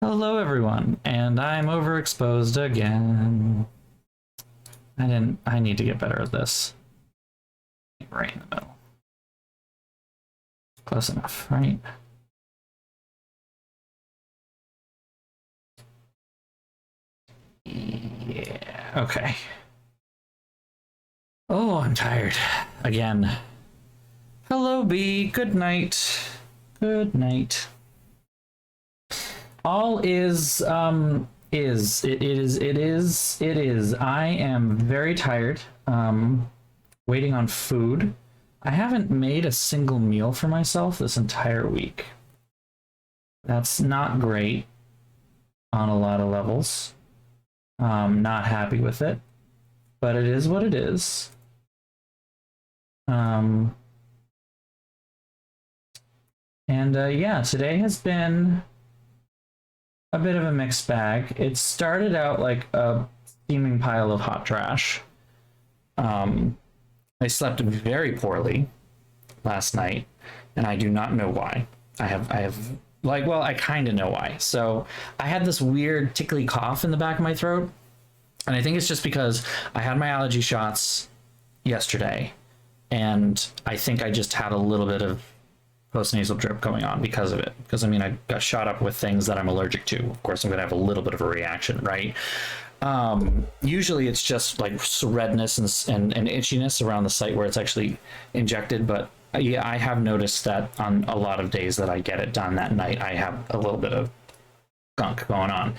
Hello everyone, and I'm overexposed again. I need to get better at this. Right in the middle. Close enough, right? Yeah, okay. Oh, I'm tired. Again. Hello, B. Good night. Good night. All is. I am very tired. Waiting on food. I haven't made a single meal for myself this entire week. That's not great on a lot of levels. Not happy with it, but it is what it is. Yeah, today has been a bit of a mixed bag. It started out like a steaming pile of hot trash. I slept very poorly last night, and I do not know why. I kind of know why. So I had this weird tickly cough in the back of my throat, and I think it's just because I had my allergy shots yesterday, and I think I just had a little bit of postnasal drip going on because of it. Because I mean, I got shot up with things that I'm allergic to. Of course, I'm gonna have a little bit of a reaction, right? Usually it's just like redness and itchiness around the site where it's actually injected, but yeah, I have noticed that on a lot of days that I get it done that night, I have a little bit of gunk going on.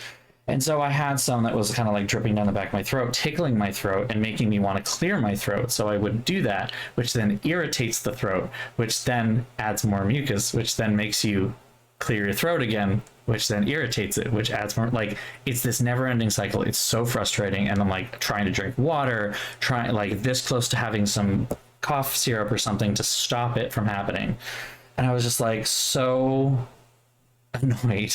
And so I had some that was kind of like dripping down the back of my throat, tickling my throat and making me want to clear my throat. So I would do that, which then irritates the throat, which then adds more mucus, which then makes you clear your throat again, which then irritates it, which adds more. Like, it's this never ending cycle. It's so frustrating. And I'm like trying to drink water, trying like this close to having some cough syrup or something to stop it from happening. And I was just like so annoyed,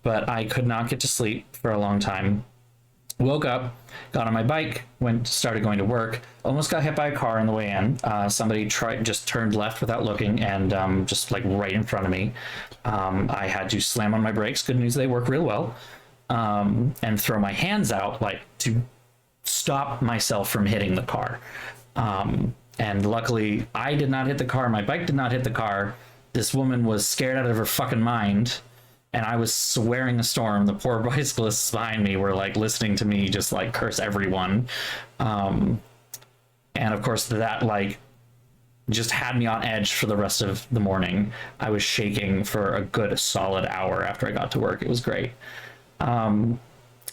but I could not get to sleep for a long time. Woke up, got on my bike, started going to work. Almost got hit by a car on the way in. Somebody just turned left without looking, and just like right in front of me. I had to slam on my brakes. Good news, they work real well. And throw my hands out like to stop myself from hitting the car. And luckily, I did not hit the car. My bike did not hit the car. This woman was scared out of her fucking mind, and I was swearing a storm. The poor bicyclists behind me were like listening to me just like curse everyone. And of course that like just had me on edge for the rest of the morning. I was shaking for a good solid hour after I got to work. It was great. Went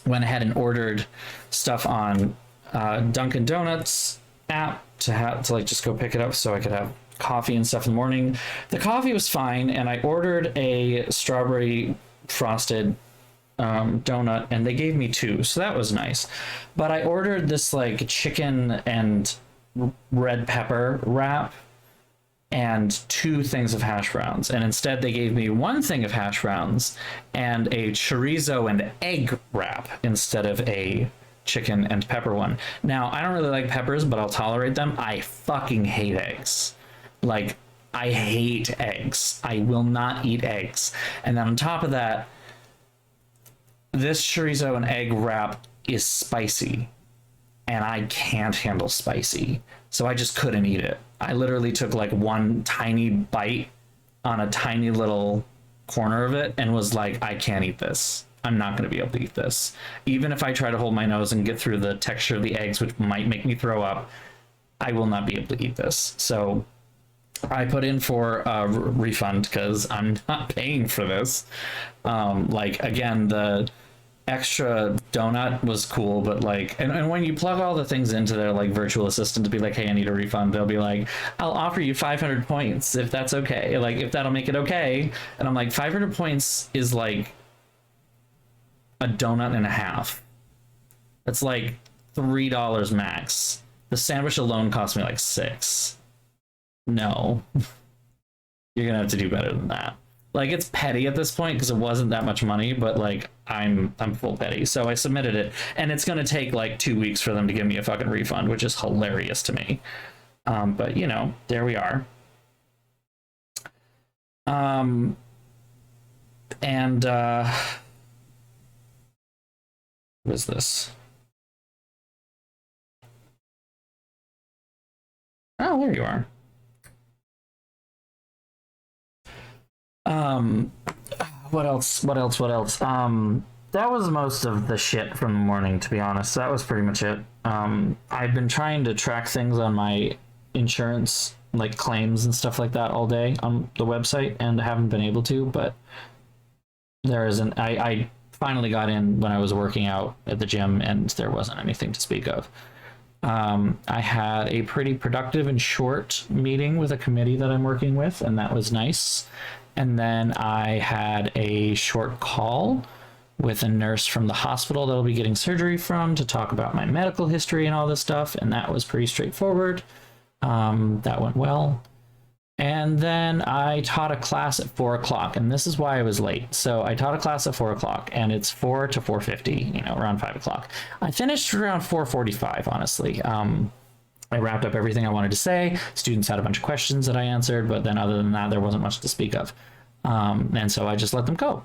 ahead and ordered stuff on Dunkin' Donuts app to like just go pick it up so I could have coffee and stuff in the morning. The coffee was fine, and I ordered a strawberry frosted donut, and they gave me two, so that was nice. But I ordered this like chicken and red pepper wrap and two things of hash browns, and instead they gave me one thing of hash browns and a chorizo and egg wrap instead of a chicken and pepper one. Now, I don't really like peppers, but I'll tolerate them. I fucking hate eggs. Like, I hate eggs. I will not eat eggs. And then on top of that, this chorizo and egg wrap is spicy, and I can't handle spicy. So I just couldn't eat it. I literally took like one tiny bite on a tiny little corner of it and was like, I can't eat this. I'm not going to be able to eat this. Even if I try to hold my nose and get through the texture of the eggs, which might make me throw up, I will not be able to eat this. So I put in for a refund because I'm not paying for this. Like, again, the extra donut was cool, but like, and when you plug all the things into their like virtual assistant to be like, hey, I need a refund, they'll be like, I'll offer you 500 points if that's okay. Like, if that'll make it okay. And I'm like, 500 points is like a donut and a half. That's like $3 max. The sandwich alone cost me like $6. No, you're gonna have to do better than that. Like, it's petty at this point because it wasn't that much money, but like I'm full petty. So I submitted it, and it's gonna take like 2 weeks for them to give me a fucking refund, which is hilarious to me. But you know, there we are. And What is this? Oh, there you are. Um, what else? What else? What else? That was most of the shit from the morning, to be honest. That was pretty much it. I've been trying to track things on my insurance, like claims and stuff like that, all day on the website, and I haven't been able to. But there isn't. I finally got in when I was working out at the gym, and there wasn't anything to speak of. I had a pretty productive and short meeting with a committee that I'm working with, and that was nice. And then I had a short call with a nurse from the hospital that I'll be getting surgery from to talk about my medical history and all this stuff, and that was pretty straightforward. That went well. And then I taught a class at 4 o'clock, and this is why I was late. So I taught a class at 4 o'clock, and it's 4 to 4:50, around 5 o'clock. I finished around 4:45, honestly. I wrapped up everything I wanted to say. Students had a bunch of questions that I answered, but then other than that, there wasn't much to speak of. And so I just let them go.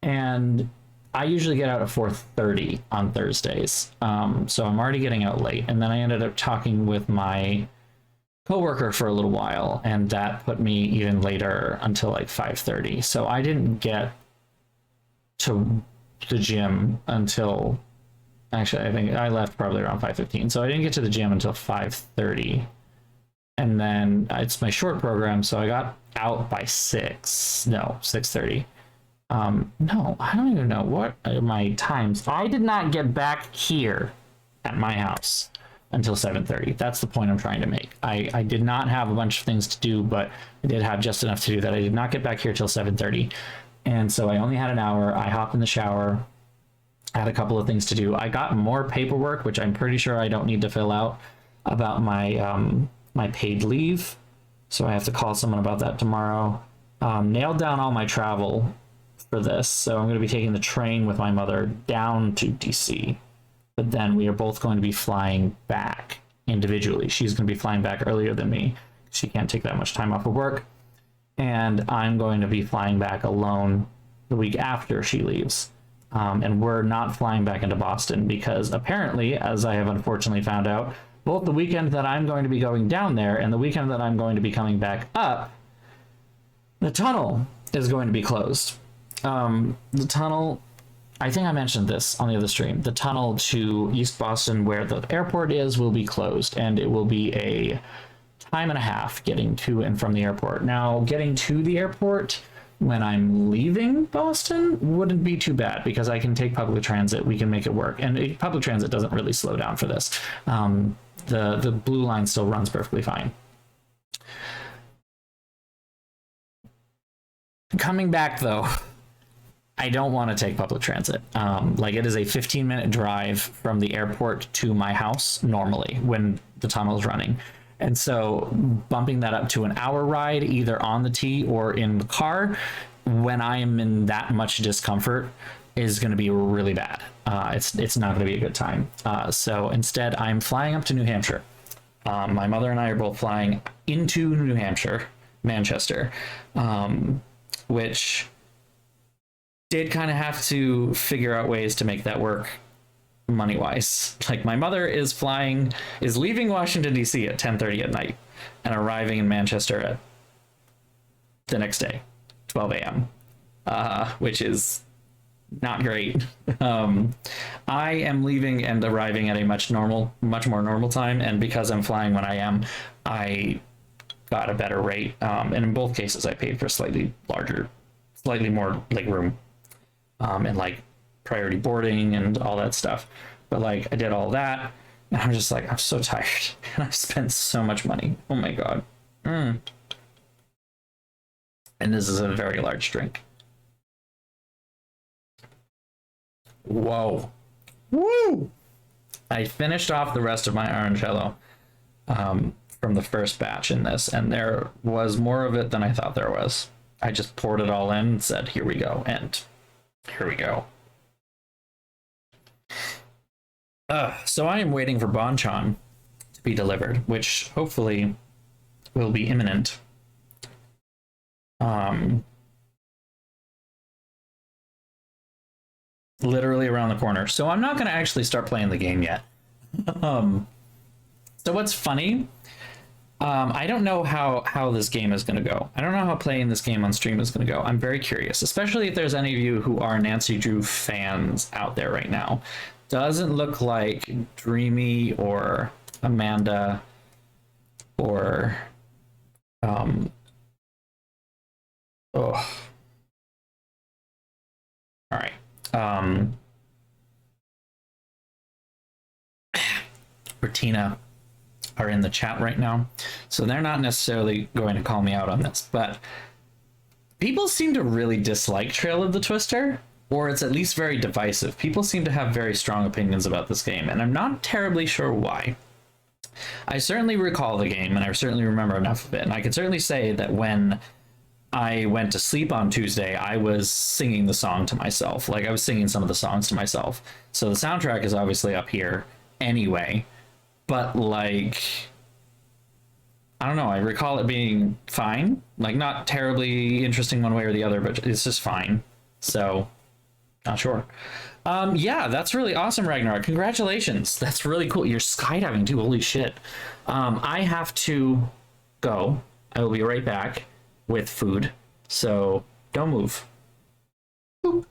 And I usually get out at 4:30 on Thursdays. So I'm already getting out late. And then I ended up talking with my coworker for a little while, and that put me even later until like 5:30. So I didn't get to the gym until, actually, I think I left probably around 5:15. So I didn't get to the gym until 5:30. And then it's my short program, so I got out by 6:30. No, I don't even know what are my times. I did not get back here at my house until 7:30. That's the point I'm trying to make. I did not have a bunch of things to do, but I did have just enough to do that I did not get back here till 7:30. And so I only had an hour. I hopped in the shower, had a couple of things to do. I got more paperwork, which I'm pretty sure I don't need to fill out, about my paid leave. So I have to call someone about that tomorrow. Nailed down all my travel for this. So I'm going to be taking the train with my mother down to DC. But then we are both going to be flying back individually. She's going to be flying back earlier than me. She can't take that much time off of work. And I'm going to be flying back alone the week after she leaves. And we're not flying back into Boston because apparently, as I have unfortunately found out, both the weekend that I'm going to be going down there and the weekend that I'm going to be coming back up, the tunnel is going to be closed. The tunnel, I think I mentioned this on the other stream, the tunnel to East Boston where the airport is will be closed, and it will be a time and a half getting to and from the airport. Now, getting to the airport when I'm leaving Boston wouldn't be too bad because I can take public transit. We can make it work. And public transit doesn't really slow down for this. The blue line still runs perfectly fine. Coming back, though, I don't want to take public transit. Like, it is a 15-minute drive from the airport to my house normally when the tunnel is running. And so bumping that up to an hour ride, either on the T or in the car, when I am in that much discomfort, is going to be really bad. It's not going to be a good time. So instead, I'm flying up to New Hampshire. My mother and I are both flying into New Hampshire, Manchester, which did kind of have to figure out ways to make that work money wise. Like, my mother is leaving Washington DC at 10:30 at night and arriving in Manchester at the next day, 12 a.m., which is not great. I am leaving and arriving at a much more normal time, and because I'm flying when I am, I got a better rate. And in both cases, I paid for slightly more like room, and like priority boarding and all that stuff. But like, I did all that, and I'm just like, I'm so tired, and I've spent so much money. Oh my god. And this is a very large drink. Whoa. Woo! I finished off the rest of my Orangello from the first batch in this, and there was more of it than I thought there was. I just poured it all in and said, here we go, and here we go. So I am waiting for Bonchon to be delivered, which hopefully will be imminent. literally around the corner. So I'm not going to actually start playing the game yet. um, so what's funny, I don't know how this game is going to go. I don't know how playing this game on stream is going to go. I'm very curious, especially if there's any of you who are Nancy Drew fans out there right now. Doesn't look like Dreamy or Amanda or oh, all right. Bertina are in the chat right now, so they're not necessarily going to call me out on this, but people seem to really dislike Trail of the Twister, or it's at least very divisive. People seem to have very strong opinions about this game, and I'm not terribly sure why. I certainly recall the game, and I certainly remember enough of it, and I can certainly say that when I went to sleep on Tuesday, I was singing the song to myself. Like, I was singing some of the songs to myself. So the soundtrack is obviously up here anyway, but like, I don't know, I recall it being fine. Like, not terribly interesting one way or the other, but it's just fine. So, not sure. Yeah, that's really awesome, Ragnar. Congratulations. That's really cool. You're skydiving too. Holy shit. I have to go. I will be right back with food. So don't move. Boop.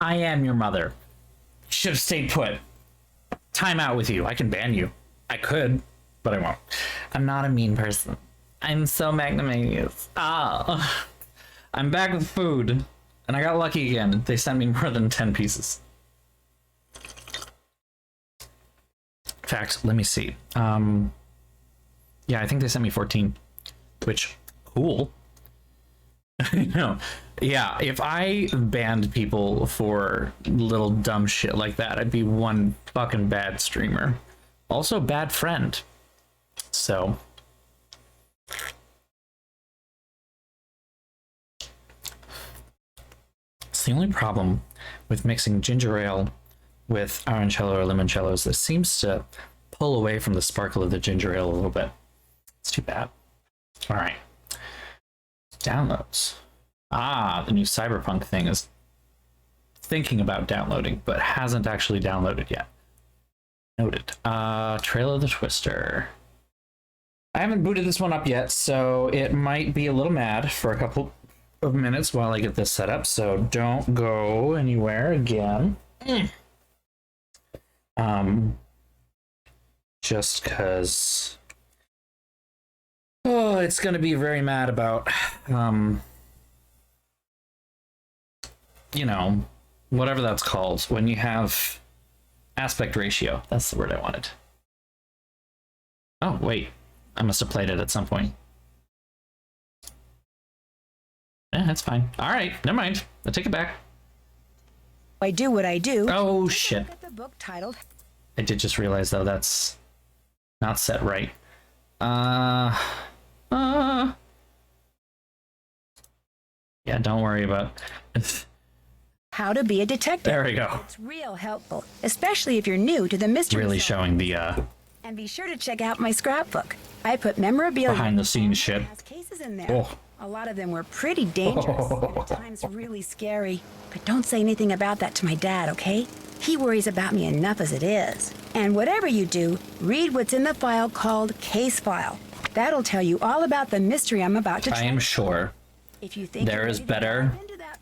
I am your mother. Should have stayed put. Time out with you. I can ban you. I could, but I won't. I'm not a mean person. I'm so magnanimous. Ah. I'm back with food. And I got lucky again. They sent me more than 10 pieces. In fact, let me see. Yeah, I think they sent me 14. Which, cool. No. Yeah, if I banned people for little dumb shit like that, I'd be one fucking bad streamer. Also, bad friend. So. It's the only problem with mixing ginger ale with orangello or limoncello is this seems to pull away from the sparkle of the ginger ale a little bit. It's too bad. All right. Downloads. Ah, the new Cyberpunk thing is thinking about downloading, but hasn't actually downloaded yet. Noted. Trail of the Twister. I haven't booted this one up yet, so it might be a little mad for a couple of minutes while I get this set up, so don't go anywhere again. Just because it's gonna be very mad about you know, whatever that's called when you have aspect ratio. That's the word I wanted. Oh wait, I must have played it at some point. Yeah, that's fine. All right, never mind. I'll take it back. I do what I do. Oh shit. The book titled. I did just realize though that's not set right. Yeah, don't worry about How to be a detective. There we go. It's real helpful, especially if you're new to the mystery. Really solving. showing the And be sure to check out my scrapbook. I put memorabilia behind the scenes shit. Has cases in there. Oh. A lot of them were pretty dangerous and at times really scary. But don't say anything about that to my dad, okay? He worries about me enough as it is. And whatever you do, read what's in the file called Case File. That'll tell you all about the mystery I'm about to try. I am sure if you think there is better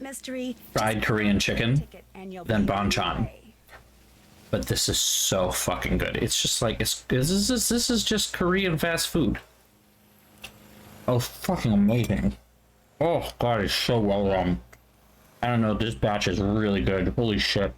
mystery, fried Korean chicken than banchan. But this is so fucking good. It's just like this is just Korean fast food. Oh, fucking amazing. Oh god, it's so well done. I don't know, this batch is really good. Holy shit.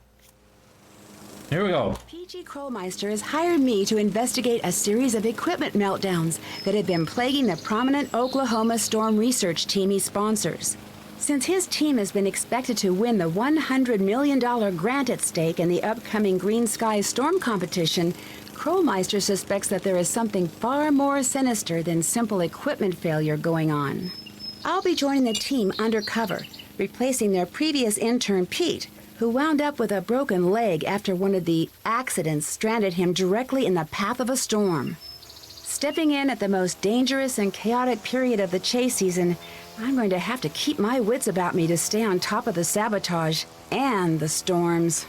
Here we go. PG Krollmeister has hired me to investigate a series of equipment meltdowns that have been plaguing the prominent Oklahoma storm research team he sponsors. Since his team has been expected to win the $100 million grant at stake in the upcoming Green Sky Storm competition, Krollmeister suspects that there is something far more sinister than simple equipment failure going on. I'll be joining the team undercover, replacing their previous intern Pete, who wound up with a broken leg after one of the accidents stranded him directly in the path of a storm. Stepping in at the most dangerous and chaotic period of the chase season, I'm going to have to keep my wits about me to stay on top of the sabotage and the storms.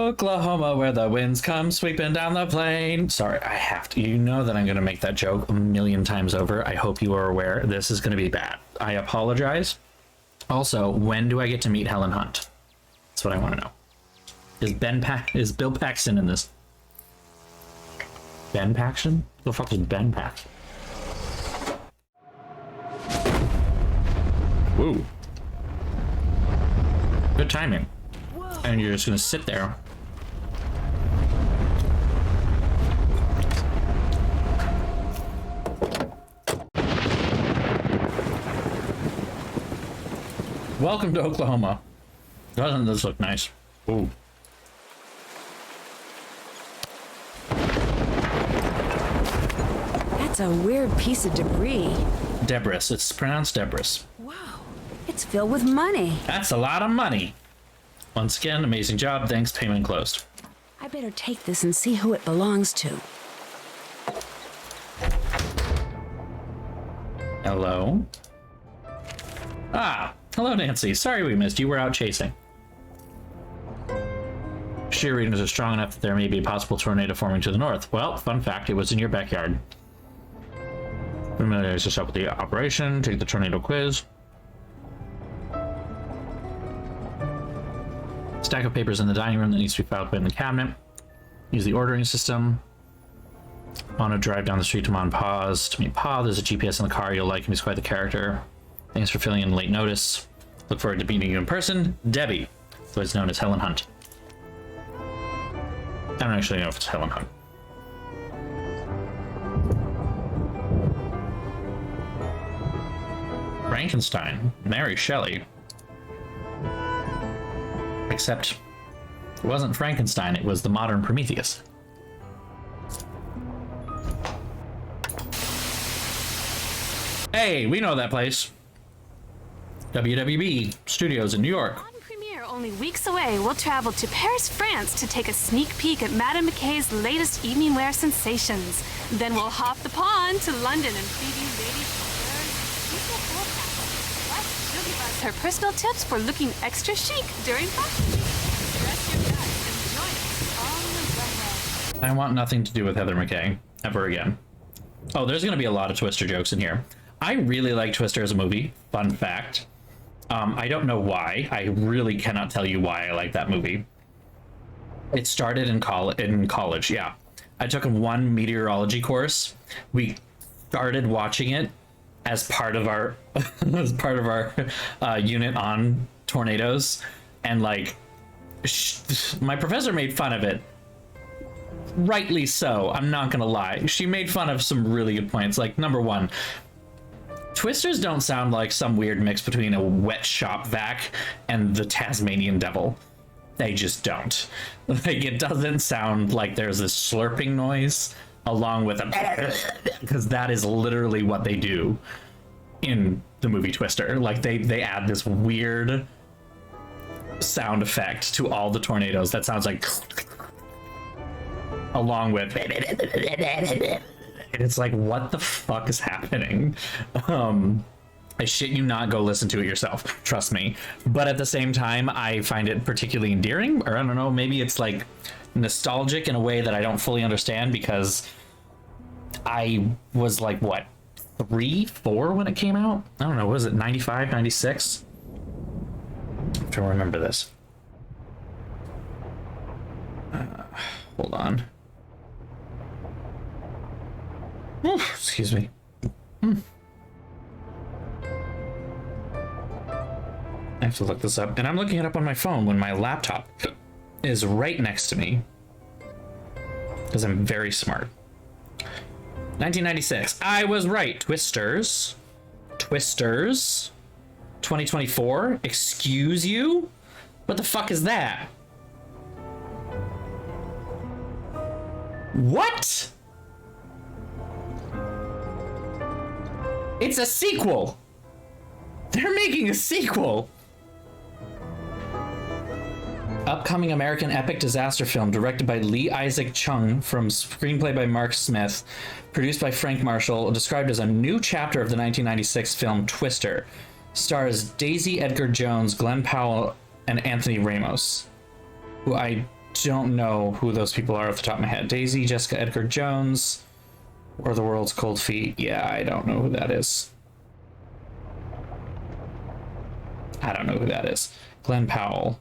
Oklahoma, where the winds come sweeping down the plain. Sorry, I have to. You know that I'm going to make that joke a million times over. I hope you are aware this is going to be bad. I apologize. Also, when do I get to meet Helen Hunt? That's what I want to know. Is Bill Paxton in this? Ben Paxton? Who the fuck is Ben Paxton? Woo. Good timing. Whoa. And you're just gonna sit there. Welcome to Oklahoma. Doesn't this look nice? Ooh. That's a weird piece of debris. Debris. It's pronounced debris. Wow. It's filled with money. That's a lot of money. Once again, amazing job. Thanks. Payment closed. I better take this and see who it belongs to. Hello? Ah, hello, Nancy. Sorry we missed you. We're out chasing. Shear readings are strong enough that there may be a possible tornado forming to the north. Well, fun fact, it was in your backyard. Familiarize yourself with the operation. Take the tornado quiz. Stack of papers in the dining room that needs to be filed in the cabinet. Use the ordering system. Want to drive down the street to Monpause to meet Pa. There's a GPS in the car you'll like him. He's quite the character. Thanks for filling in late notice. Look forward to meeting you in person. Debbie, who is known as Helen Hunt. I don't actually know if it's Helen Hunt. Frankenstein, Mary Shelley. Except it wasn't Frankenstein, it was the modern Prometheus. Hey, we know that place. WWB Studios in New York. On premiere Only weeks away, we'll travel to Paris, France to take a sneak peek at Madame McKay's latest evening wear sensations. Then we'll hop the pond to London and preview Lady Couture's forecast. Plus, she'll give us her personal tips for looking extra chic during Fashion Week. Dress your best and join us on the runway. I want nothing to do with Heather McKay ever again. Oh, there's going to be a lot of Twister jokes in here. I really like Twister as a movie. Fun fact. I don't know why. I really cannot tell you why I like that movie. It started in college, yeah. I took one meteorology course. We started watching it as part of our unit on tornadoes, and like my professor made fun of it. Rightly so. I'm not gonna lie. She made fun of some really good points. Like, number one, Twisters don't sound like some weird mix between a wet shop vac and the Tasmanian devil. They just don't. Like, it doesn't sound like there's this slurping noise along with a because that is literally what they do in the movie Twister. Like, they add this weird sound effect to all the tornadoes that sounds like along with it's like, what the fuck is happening? I shit you not, go listen to it yourself, trust me. But at the same time, I find it particularly endearing, or I don't know, maybe it's like nostalgic in a way that I don't fully understand, because I was like, what, 3, 4 when it came out? I don't know, what was it, 95, 96? I'm trying to remember this. Hold on. Oof, excuse me. I have to look this up, and I'm looking it up on my phone when my laptop is right next to me, because I'm very smart. 1996. I was right. Twisters. 2024. Excuse you? What the fuck is that? What? It's a sequel. They're making a sequel. Upcoming American epic disaster film directed by Lee Isaac Chung, from screenplay by Mark Smith, produced by Frank Marshall, described as a new chapter of the 1996 film Twister. Stars Daisy Edgar Jones, Glenn Powell, and Anthony Ramos, who I don't know who those people are off the top of my head. Daisy Jessica Edgar Jones, or The World's Cold Feet. Yeah, I don't know who that is. I don't know who that is. Glenn Powell.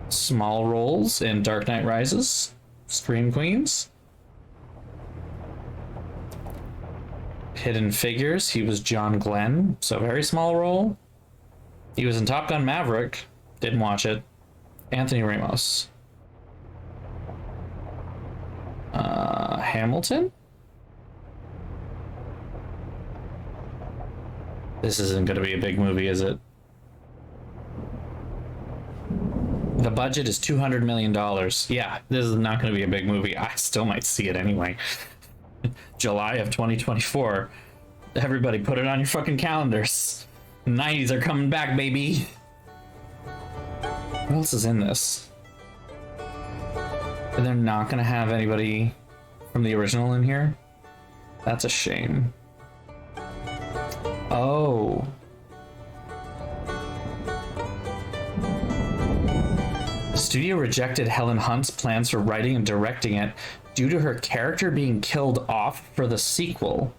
Small roles in Dark Knight Rises. Scream Queens. Hidden Figures. He was John Glenn, so very small role. He was in Top Gun Maverick. Didn't watch it. Anthony Ramos. Hamilton? This isn't going to be a big movie, is it? The budget is $200 million. Yeah, this is not going to be a big movie. I still might see it anyway. July of 2024. Everybody put it on your fucking calendars. 90s are coming back, baby. What else is in this? And they're not going to have anybody from the original in here? That's a shame. Oh. The studio rejected Helen Hunt's plans for writing and directing it due to her character being killed off for the sequel.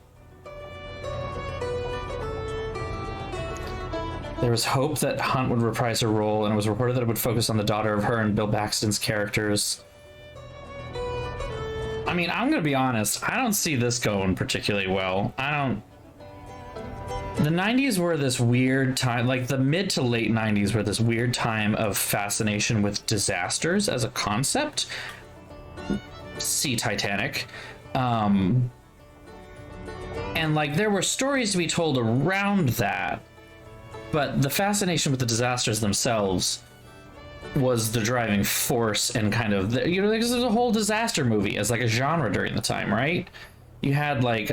There was hope that Hunt would reprise her role, and it was reported that it would focus on the daughter of her and Bill Paxton's characters. I mean, I'm gonna be honest, I don't see this going particularly well. The 90s were this weird time, like the mid to late 90s were this weird time of fascination with disasters as a concept. See Titanic. And like there were stories to be told around that, but the fascination with the disasters themselves was the driving force, and kind of the, you know, this is a whole disaster movie as like a genre during the time, right? You had like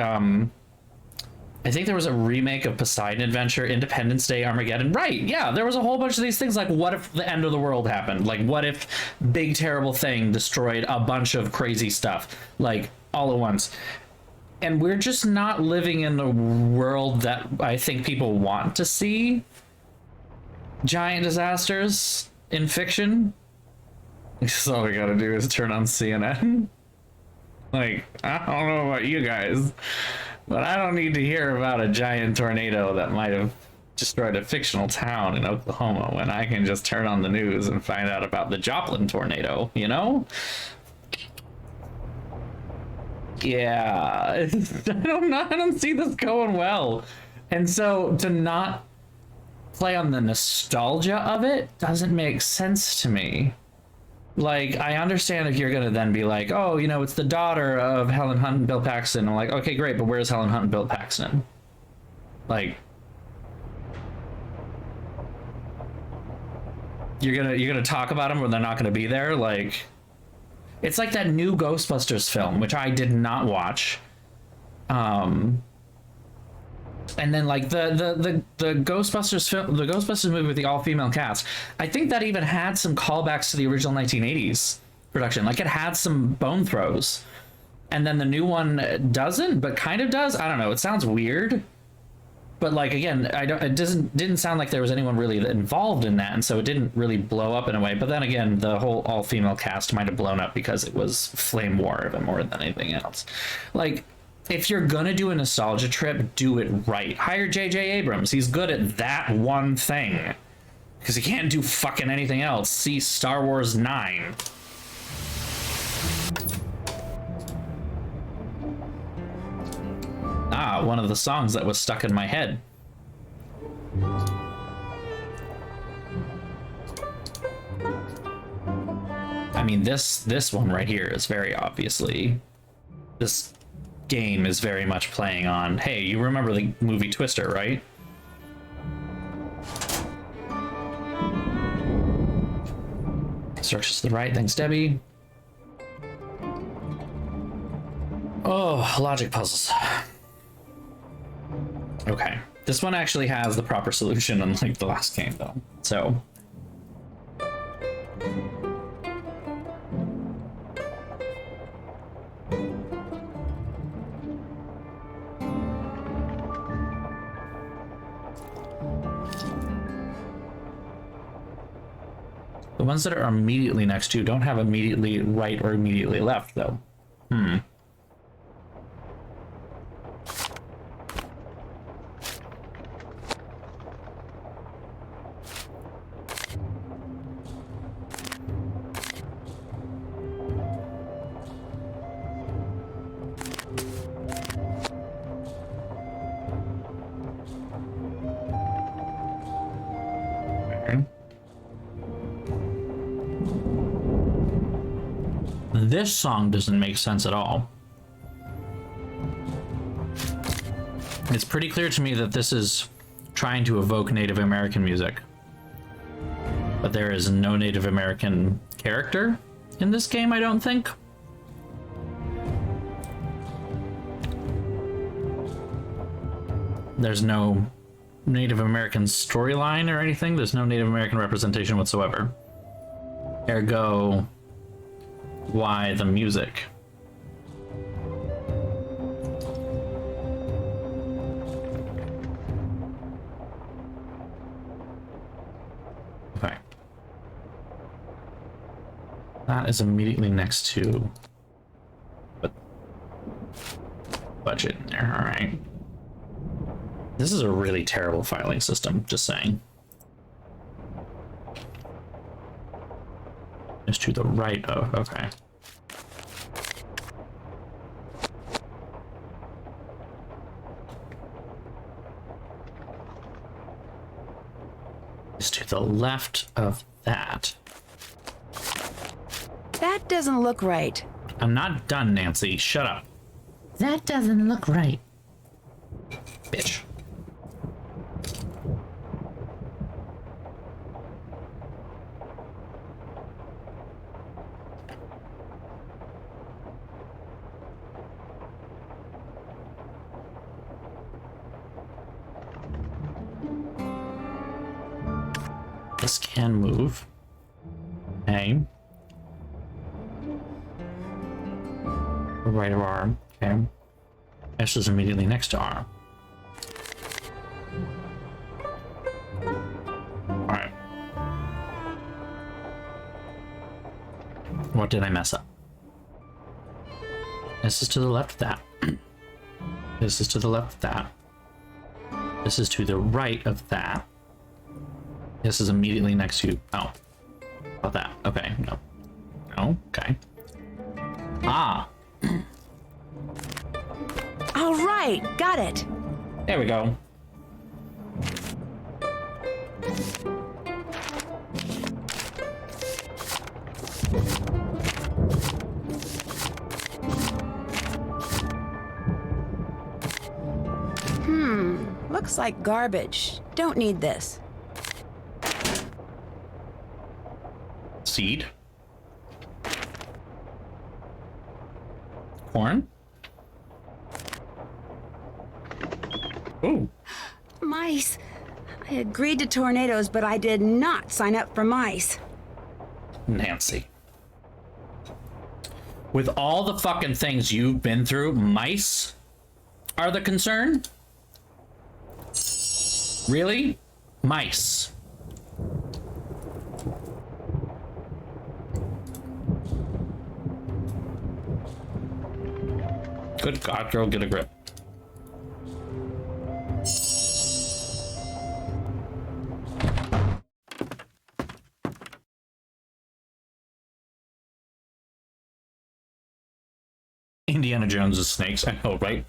I think there was a remake of Poseidon Adventure, Independence Day, Armageddon. Right, yeah, there was a whole bunch of these things. Like, what if the end of the world happened? Like, what if big terrible thing destroyed a bunch of crazy stuff, like, all at once? And we're just not living in the world that I think people want to see. Giant disasters in fiction. So all we gotta do is turn on CNN. Like, I don't know about you guys, but I don't need to hear about a giant tornado that might have destroyed a fictional town in Oklahoma when I can just turn on the news and find out about the Joplin tornado, you know? Yeah, I don't see this going well. And so to not play on the nostalgia of it doesn't make sense to me. Like, I understand if you're gonna then be like, oh, you know, it's the daughter of Helen Hunt and Bill Paxton. I'm like, okay, great, but where's Helen Hunt and Bill Paxton? Like, you're gonna talk about them when they're not gonna be there. Like, it's like that new Ghostbusters film, which I did not watch. And then like the Ghostbusters film, the Ghostbusters movie with the all-female cast, I think that even had some callbacks to the original 1980s production. Like, it had some bone throws, and then the new one doesn't, but kind of does. I don't know. It sounds weird, but like, again, it didn't sound like there was anyone really involved in that, and so it didn't really blow up in a way. But then again, the whole all-female cast might have blown up because it was flame war more than anything else. Like, if you're gonna do a nostalgia trip, do it right. Hire J.J. Abrams. He's good at that one thing. Because he can't do fucking anything else. See Star Wars 9. Ah, one of the songs that was stuck in my head. I mean, this one right here is very obviously... This game is very much playing on, hey, you remember the movie Twister, right? Instructions to the right, thanks Debbie. Oh, logic puzzles. Okay, this one actually has the proper solution, unlike the last game though, so. The ones that are immediately next to don't have immediately right or immediately left, though. This song doesn't make sense at all. It's pretty clear to me that this is trying to evoke Native American music, but there is no Native American character in this game, I don't think. There's no Native American storyline or anything. There's no Native American representation whatsoever. Ergo, why the music? Okay. That is immediately next to budget in there, all right. This is a really terrible filing system, just saying. It's to the right of, okay. It's to the left of that. That doesn't look right. I'm not done, Nancy. Shut up. That doesn't look right. Bitch. can move. Okay. Right of arm. Okay. S is immediately next to arm. Alright. What did I mess up? This is to the left of that. This is to the left of that. This is to the right of that. This is immediately next to... Oh. About that. Okay. No. No. Okay. Ah. All right, got it. There we go. Looks like garbage. Don't need this. Seed. Corn. Ooh. Mice. I agreed to tornadoes, but I did not sign up for mice. Nancy. With all the fucking things you've been through, mice are the concern? Really? Mice. Good God, girl, get a grip. Indiana Jones's snakes, I know, right?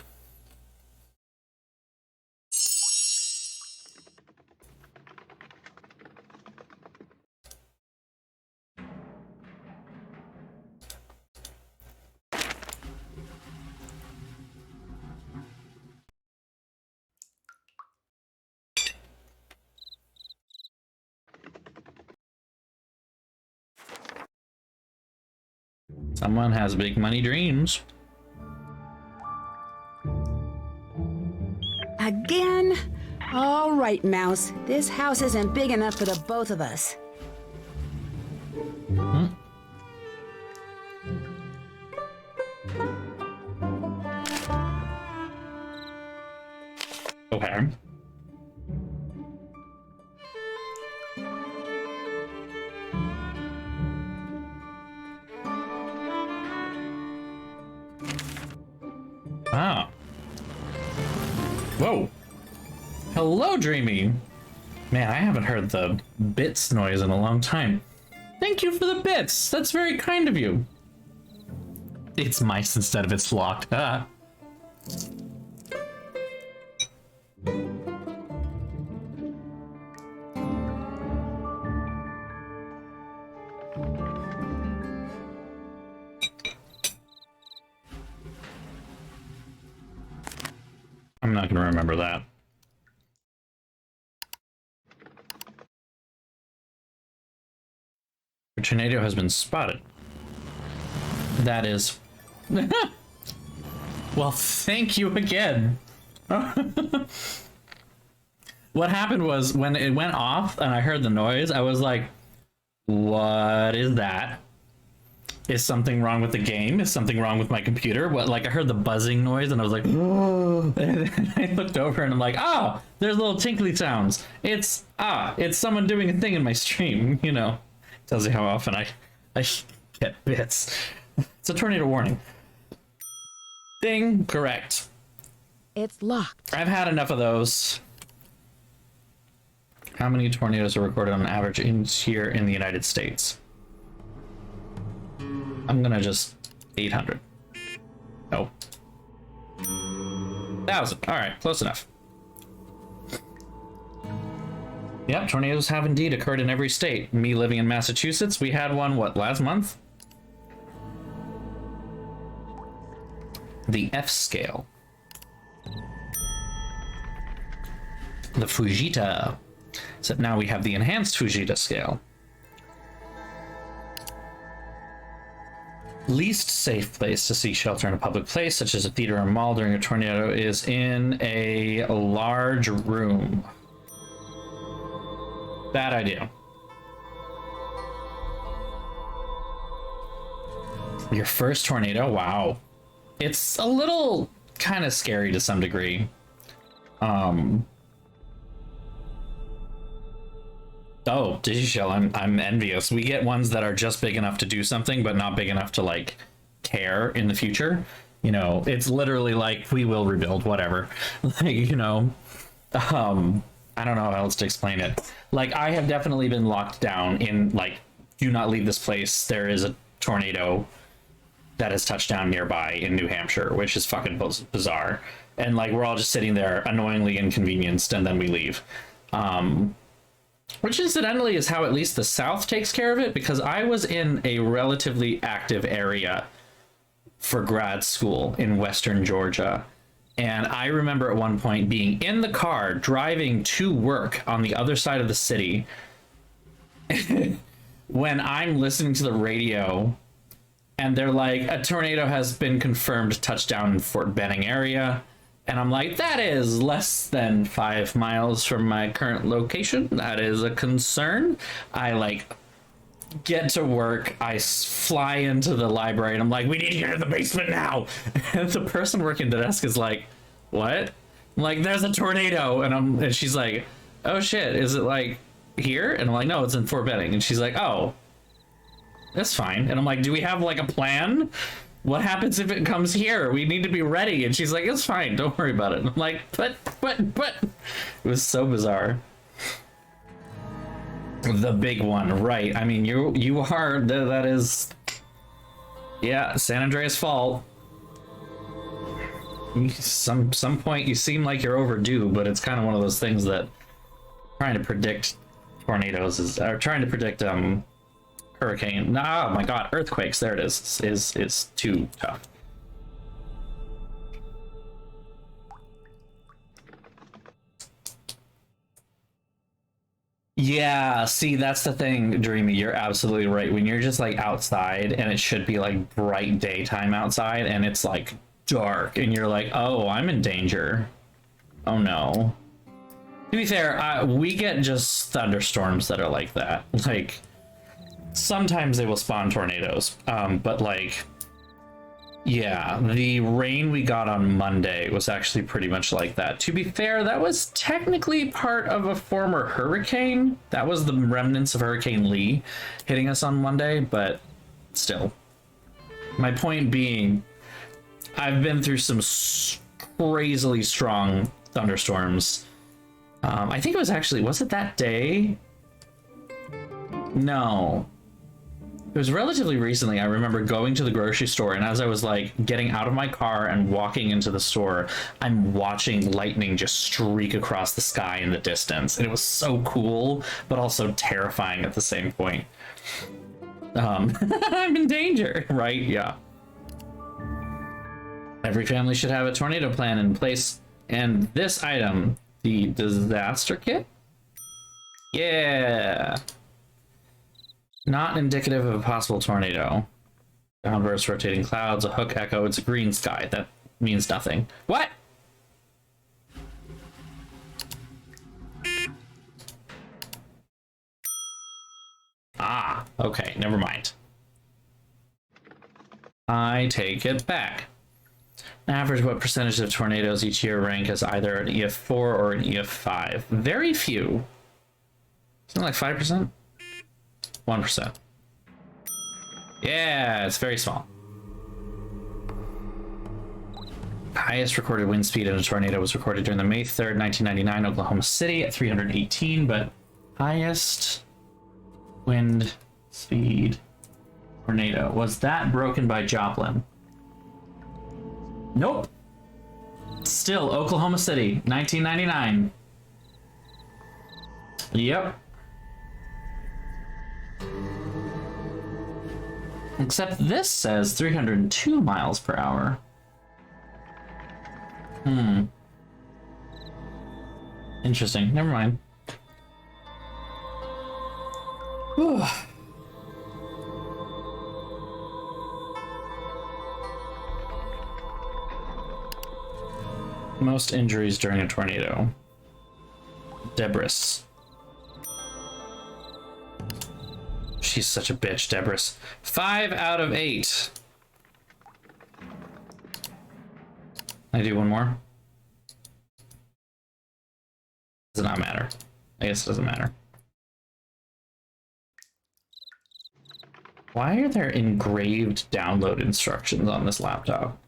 Someone has big money dreams. Again? All right, Mouse. This house isn't big enough for the both of us. Okay. Ah. Whoa. Hello, Dreamy. Man, I haven't heard the bits noise in a long time. Thank you for the bits. That's very kind of you. It's mice instead of it's locked. Ah. I'm not gonna remember that. A tornado has been spotted. That is... Well, thank you again. What happened was when it went off and I heard the noise, I was like, what is that? Is something wrong with the game? Is something wrong with my computer? What? Like I heard the buzzing noise and I was like, oh. And then I looked over and I'm like, oh, there's little tinkly sounds. It's someone doing a thing in my stream, you know. Tells you how often I get bits. It's a tornado warning. Ding, correct. It's locked. I've had enough of those. How many tornadoes are recorded on average here in the United States? I'm gonna just 800. No. 1,000. All right, close enough. Yep, tornadoes have indeed occurred in every state. Me living in Massachusetts, we had one, what, last month? The F scale. The Fujita. Except now we have the enhanced Fujita scale. Least safe place to seek shelter in a public place, such as a theater or mall during a tornado, is in a large room. Bad idea. Your first tornado? Wow. It's a little kind of scary to some degree. Oh, Digishell, I'm envious. We get ones that are just big enough to do something, but not big enough to like care in the future. You know, it's literally like we will rebuild, whatever. Like, you know, I don't know how else to explain it. Like, I have definitely been locked down in like, do not leave this place. There is a tornado that has touched down nearby in New Hampshire, which is fucking bizarre. And like, we're all just sitting there annoyingly inconvenienced, and then we leave. Which incidentally is how at least the South takes care of it, because I was in a relatively active area for grad school in Western Georgia. And I remember at one point being in the car driving to work on the other side of the city when I'm listening to the radio and they're like, a tornado has been confirmed to touch down in Fort Benning area. And I'm like, that is less than 5 miles from my current location. That is a concern. I like get to work. I fly into the library and I'm like, we need to get in the basement now. And the person working the desk is like, what? I'm like, there's a tornado. And she's like, oh shit, is it like here? And I'm like, no, it's in Fort Benning. And she's like, oh, that's fine. And I'm like, do we have like a plan? What happens if it comes here? We need to be ready. And she's like, it's fine, don't worry about it. And I'm like, but it was so bizarre. The big one, right? I mean, you are, that is, yeah, San Andreas fault. Some point you seem like you're overdue, but it's kind of one of those things that trying to predict tornadoes or trying to predict hurricane. Oh my god, earthquakes. There it is too tough. Yeah, see, that's the thing, Dreamy. You're absolutely right. When you're just like outside and it should be like bright daytime outside and it's like dark and you're like, oh, I'm in danger. Oh no. To be fair, we get just thunderstorms that are like that. Like, sometimes they will spawn tornadoes, but like, yeah, the rain we got on Monday was actually pretty much like that. To be fair, that was technically part of a former hurricane. That was the remnants of Hurricane Lee hitting us on Monday, but still. My point being, I've been through some crazily strong thunderstorms. I think it was actually, was it that day? No. It was relatively recently. I remember going to the grocery store, and as I was like getting out of my car and walking into the store, I'm watching lightning just streak across the sky in the distance. And it was so cool, but also terrifying at the same point. I'm in danger, right? Yeah. Every family should have a tornado plan in place. And this item, the disaster kit? Yeah. Not indicative of a possible tornado. Downburst, rotating clouds, a hook echo. It's a green sky. That means nothing. What? Ah, okay, never mind. I take it back. On average, what percentage of tornadoes each year rank as either an EF4 or an EF5? Very few. Something like 5%? 1%. Yeah, it's very small. Highest recorded wind speed in a tornado was recorded during the May 3rd, 1999 Oklahoma City at 318, but highest wind speed tornado. Was that broken by Joplin? Nope. Still Oklahoma City, 1999. Yep. Except this says 302 miles per hour. Interesting. Never mind. Whew. Most injuries during a tornado. Debris. She's such a bitch, Debris. 5 out of 8. I do one more? Does not matter. I guess it doesn't matter. Why are there engraved download instructions on this laptop?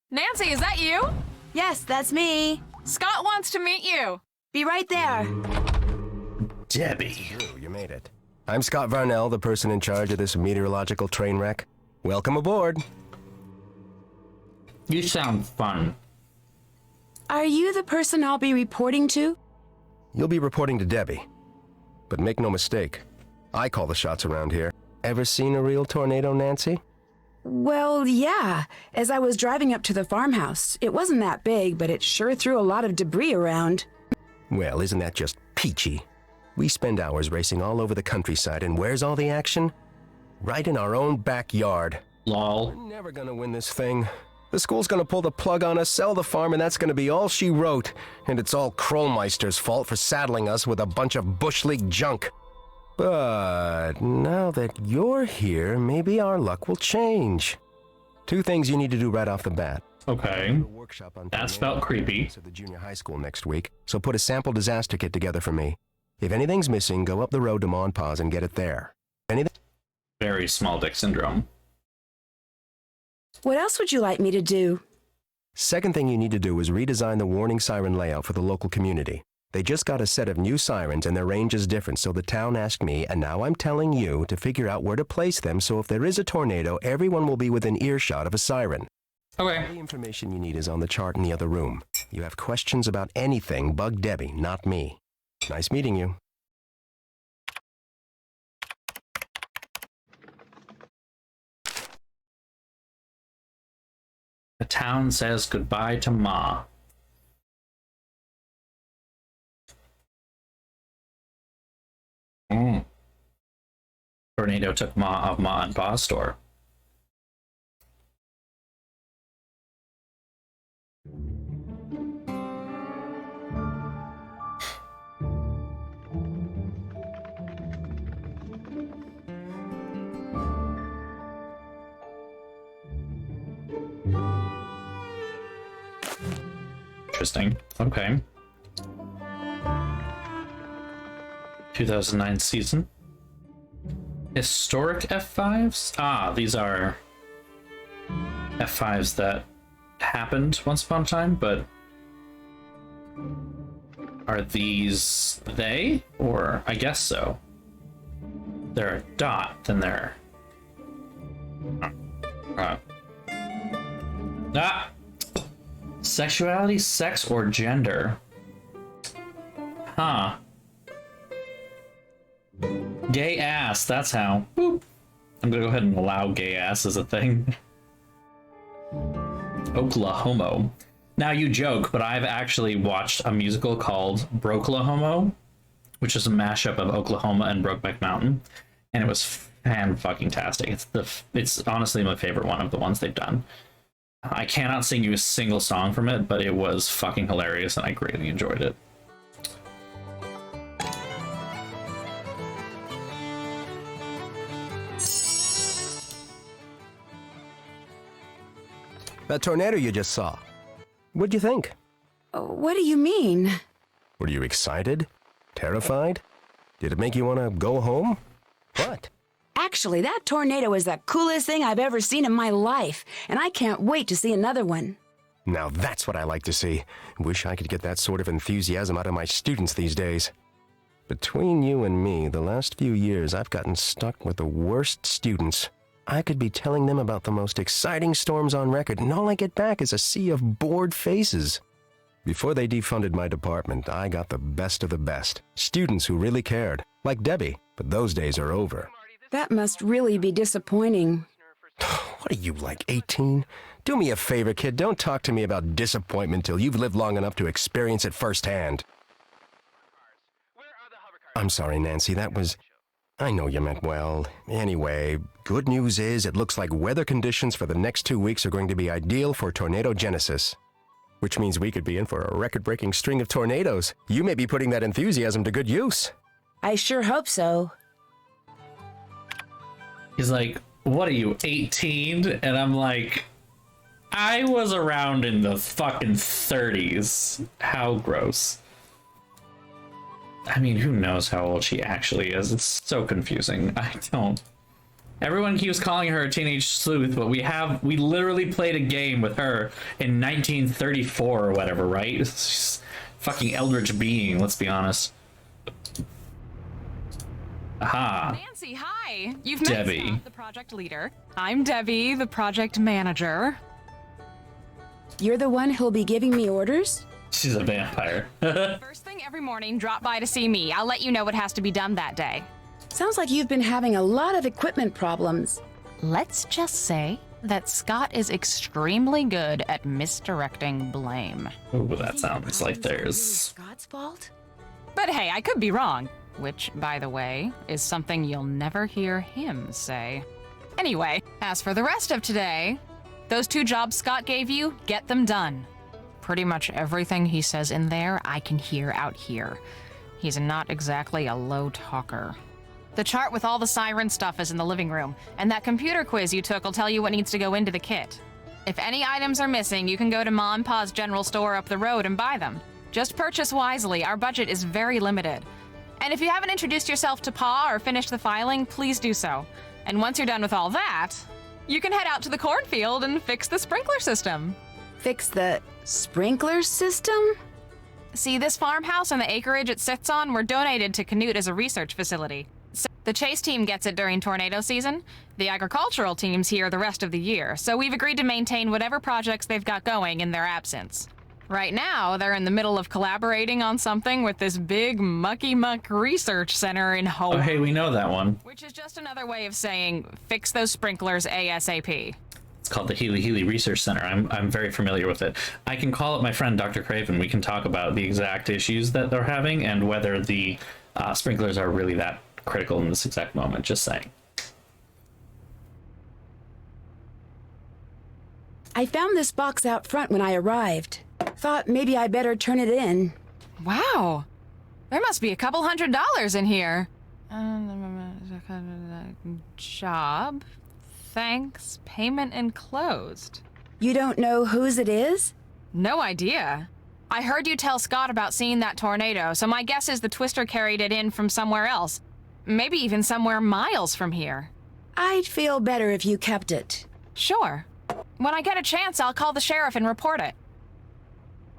Nancy, is that you? Yes, that's me. Scott wants to meet you. Be right there. Debbie. Drew, you made it. I'm Scott Varnell, the person in charge of this meteorological train wreck. Welcome aboard. You sound fun. Are you the person I'll be reporting to? You'll be reporting to Debbie. But make no mistake, I call the shots around here. Ever seen a real tornado, Nancy? Well, yeah. As I was driving up to the farmhouse, it wasn't that big, but it sure threw a lot of debris around. Well, isn't that just peachy? We spend hours racing all over the countryside, and where's all the action? Right in our own backyard. Lol. We're never gonna win this thing. The school's gonna pull the plug on us, sell the farm, and that's gonna be all she wrote. And it's all Krollmeister's fault for saddling us with a bunch of Bush League junk. But now that you're here, maybe our luck will change. 2 things you need to do right off the bat. Okay. A workshop on That's tornado felt creepy. awareness at the junior high school next week, so put a sample disaster kit together for me. If anything's missing, go up the road to Monpause and get it there. Anything? Very small dick syndrome. What else would you like me to do? Second thing you need to do is redesign the warning siren layout for the local community. They just got a set of new sirens and their range is different, so the town asked me, and now I'm telling you, to figure out where to place them so if there is a tornado, everyone will be within earshot of a siren. Okay. The information you need is on the chart in the other room. You have questions about anything, bug Debbie, not me. Nice meeting you. The town says goodbye to Ma. Tornado took Ma of Ma and Pa's store. Interesting. Okay. 2009 season. Historic F5s? Ah, these are F5s that happened once upon a time, but are these they? Or I guess so. They're a dot, then they're... Sexuality, sex, or gender? Huh. Gay ass, that's how. Boop. I'm gonna go ahead and allow gay ass as a thing. Oklahoma. Now you joke, but I've actually watched a musical called Broklahoma, which is a mashup of Oklahoma and Brokeback Mountain, and it was fan-fucking-tastic. It's honestly my favorite one of the ones they've done. I cannot sing you a single song from it, but it was fucking hilarious, and I greatly enjoyed it. That tornado you just saw. What'd you think? What do you mean? Were you excited? Terrified? Did it make you want to go home? What? Actually, that tornado is the coolest thing I've ever seen in my life, and I can't wait to see another one. Now that's what I like to see. Wish I could get that sort of enthusiasm out of my students these days. Between you and me, the last few years I've gotten stuck with the worst students. I could be telling them about the most exciting storms on record, and all I get back is a sea of bored faces. Before they defunded my department, I got the best of the best. Students who really cared, like Debbie, but those days are over. That must really be disappointing. What are you, like 18? Do me a favor, kid, don't talk to me about disappointment till you've lived long enough to experience it firsthand. I'm sorry, Nancy, that was... I know you meant well. Anyway, good news is it looks like weather conditions for the next 2 weeks are going to be ideal for tornado genesis. Which means we could be in for a record-breaking string of tornadoes. You may be putting that enthusiasm to good use. I sure hope so. He's like, what are you, 18? And I'm like, I was around in the fucking 30s. How gross. I mean, who knows how old she actually is? It's so confusing. I don't. Everyone keeps calling her a teenage sleuth, but we literally played a game with her in 1934 or whatever, right? It's just fucking eldritch being, let's be honest. Aha. Nancy, hi. You've Debbie. met Scott, the project leader. I'm Debbie, the project manager. You're the one who'll be giving me orders? She's a vampire. First thing every morning, drop by to see me. I'll let you know what has to be done that day. Sounds like you've been having a lot of equipment problems. Let's just say that Scott is extremely good at misdirecting blame. Ooh, that sounds like Really there's... Scott's fault? But hey, I could be wrong. Which, by the way, is something you'll never hear him say. Anyway, as for the rest of today, those 2 jobs Scott gave you, get them done. Pretty much everything he says in there, I can hear out here. He's not exactly a low talker. The chart with all the siren stuff is in the living room, and that computer quiz you took will tell you what needs to go into the kit. If any items are missing, you can go to Ma and Pa's general store up the road and buy them. Just purchase wisely, our budget is very limited. And if you haven't introduced yourself to Pa or finished the filing, please do so. And once you're done with all that, you can head out to the cornfield and fix the sprinkler system. Fix the sprinkler system? See, this farmhouse and the acreage it sits on were donated to Canute as a research facility. So the chase team gets it during tornado season, the agricultural team's here the rest of the year, so we've agreed to maintain whatever projects they've got going in their absence. Right now, they're in the middle of collaborating on something with this big mucky-muck research center in Hawaii. Oh, hey, we know that one. Which is just another way of saying, fix those sprinklers ASAP. It's called the Healy Healy Research Center. I'm very familiar with it. I can call up my friend Dr. Craven. We can talk about the exact issues that they're having and whether the sprinklers are really that critical in this exact moment. Just saying. I found this box out front when I arrived. Thought maybe I better turn it in. Wow. There must be a couple $100 in here. Job. Thanks. Payment enclosed. You don't know whose it is? No idea. I heard you tell Scott about seeing that tornado, so my guess is the Twister carried it in from somewhere else. Maybe even somewhere miles from here. I'd feel better if you kept it. Sure. When I get a chance, I'll call the sheriff and report it.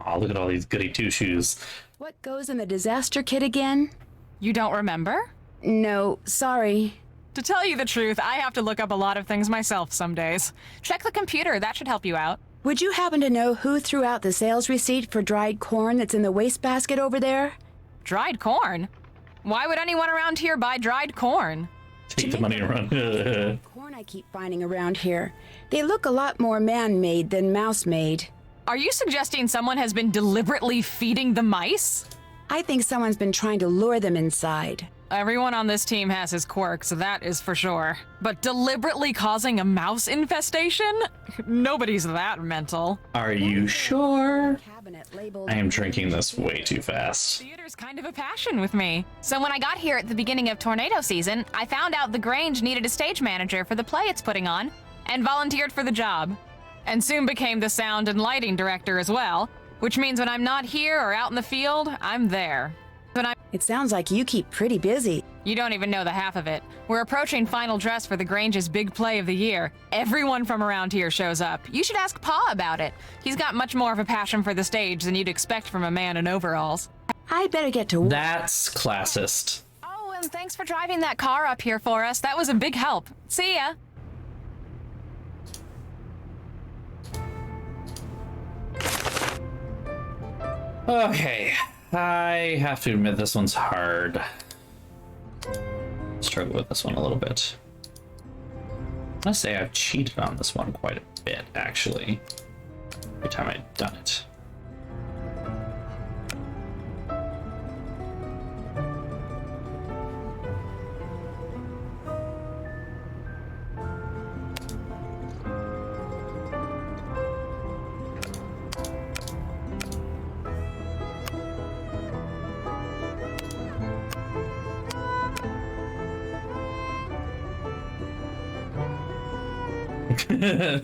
Oh, look at all these goody two-shoes. What goes in the disaster kit again? You don't remember? No, sorry. To tell you the truth, I have to look up a lot of things myself some days. Check the computer, that should help you out. Would you happen to know who threw out the sales receipt for dried corn that's in the wastebasket over there? Dried corn? Why would anyone around here buy dried corn? Take the money and run. Corn I keep finding around here. They look a lot more man-made than mouse-made. Are you suggesting someone has been deliberately feeding the mice? I think someone's been trying to lure them inside. Everyone on this team has his quirks, that is for sure. But deliberately causing a mouse infestation? Nobody's that mental. Are you sure? Cabinet labeled I am drinking this way too fast. Theater's kind of a passion with me. So when I got here at the beginning of tornado season, I found out the Grange needed a stage manager for the play it's putting on, and volunteered for the job. And soon became the sound and lighting director as well, which means when I'm not here or out in the field, I'm there. It sounds like you keep pretty busy. You don't even know the half of it. We're approaching final dress for the Grange's big play of the year. Everyone from around here shows up. You should ask Pa about it. He's got much more of a passion for the stage than you'd expect from a man in overalls. I better get to work. That's classist. Oh, and thanks for driving that car up here for us. That was a big help. See ya. Okay, I have to admit this one's hard. Struggle with this one a little bit. I'm gonna say I've cheated on this one quite a bit, actually. Every time I've done it.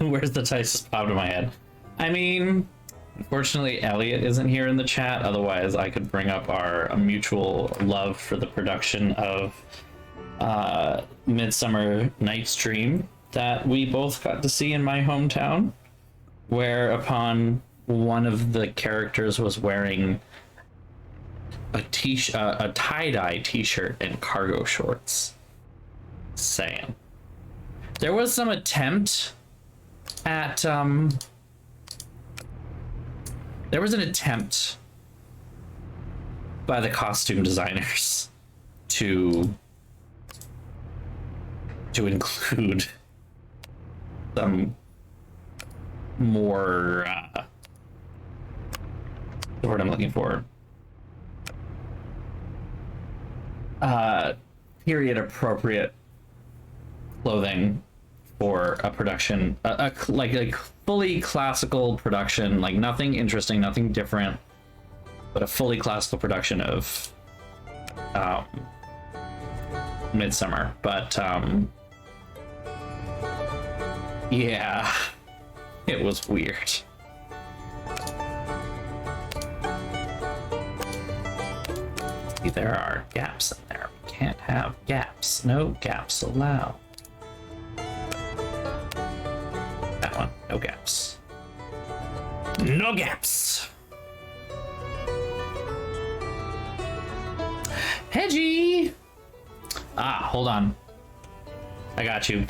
Where's the dice just popped in my head? I mean, unfortunately, Elliot isn't here in the chat. Otherwise, I could bring up our mutual love for the production of Midsummer Night's Dream that we both got to see in my hometown, whereupon one of the characters was wearing a tie-dye t-shirt and cargo shorts. Saying. There was some attempt at there was an attempt by the costume designers to include some more the word I'm looking for, period appropriate clothing for a production, like fully classical production, like nothing interesting, nothing different, but a fully classical production of Midsummer. But yeah, it was weird. See, there are gaps in there. We can't have gaps. No gaps allowed. That one, no gaps. No gaps. Hedgie! Ah, hold on. I got you.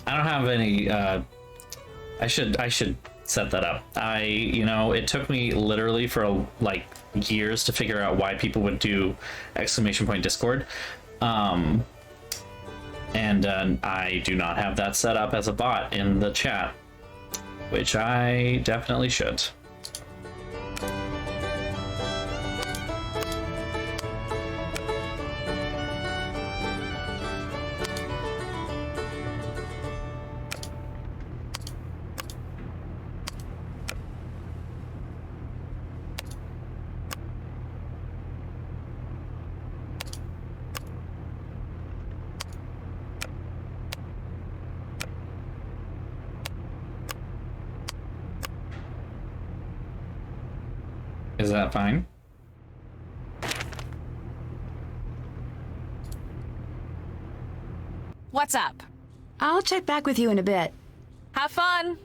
I don't have any, I should set that up. It took me literally for like years to figure out why people would do !Discord. And I do not have that set up as a bot in the chat, which I definitely should. Is that fine? What's up? I'll check back with you in a bit. Have fun!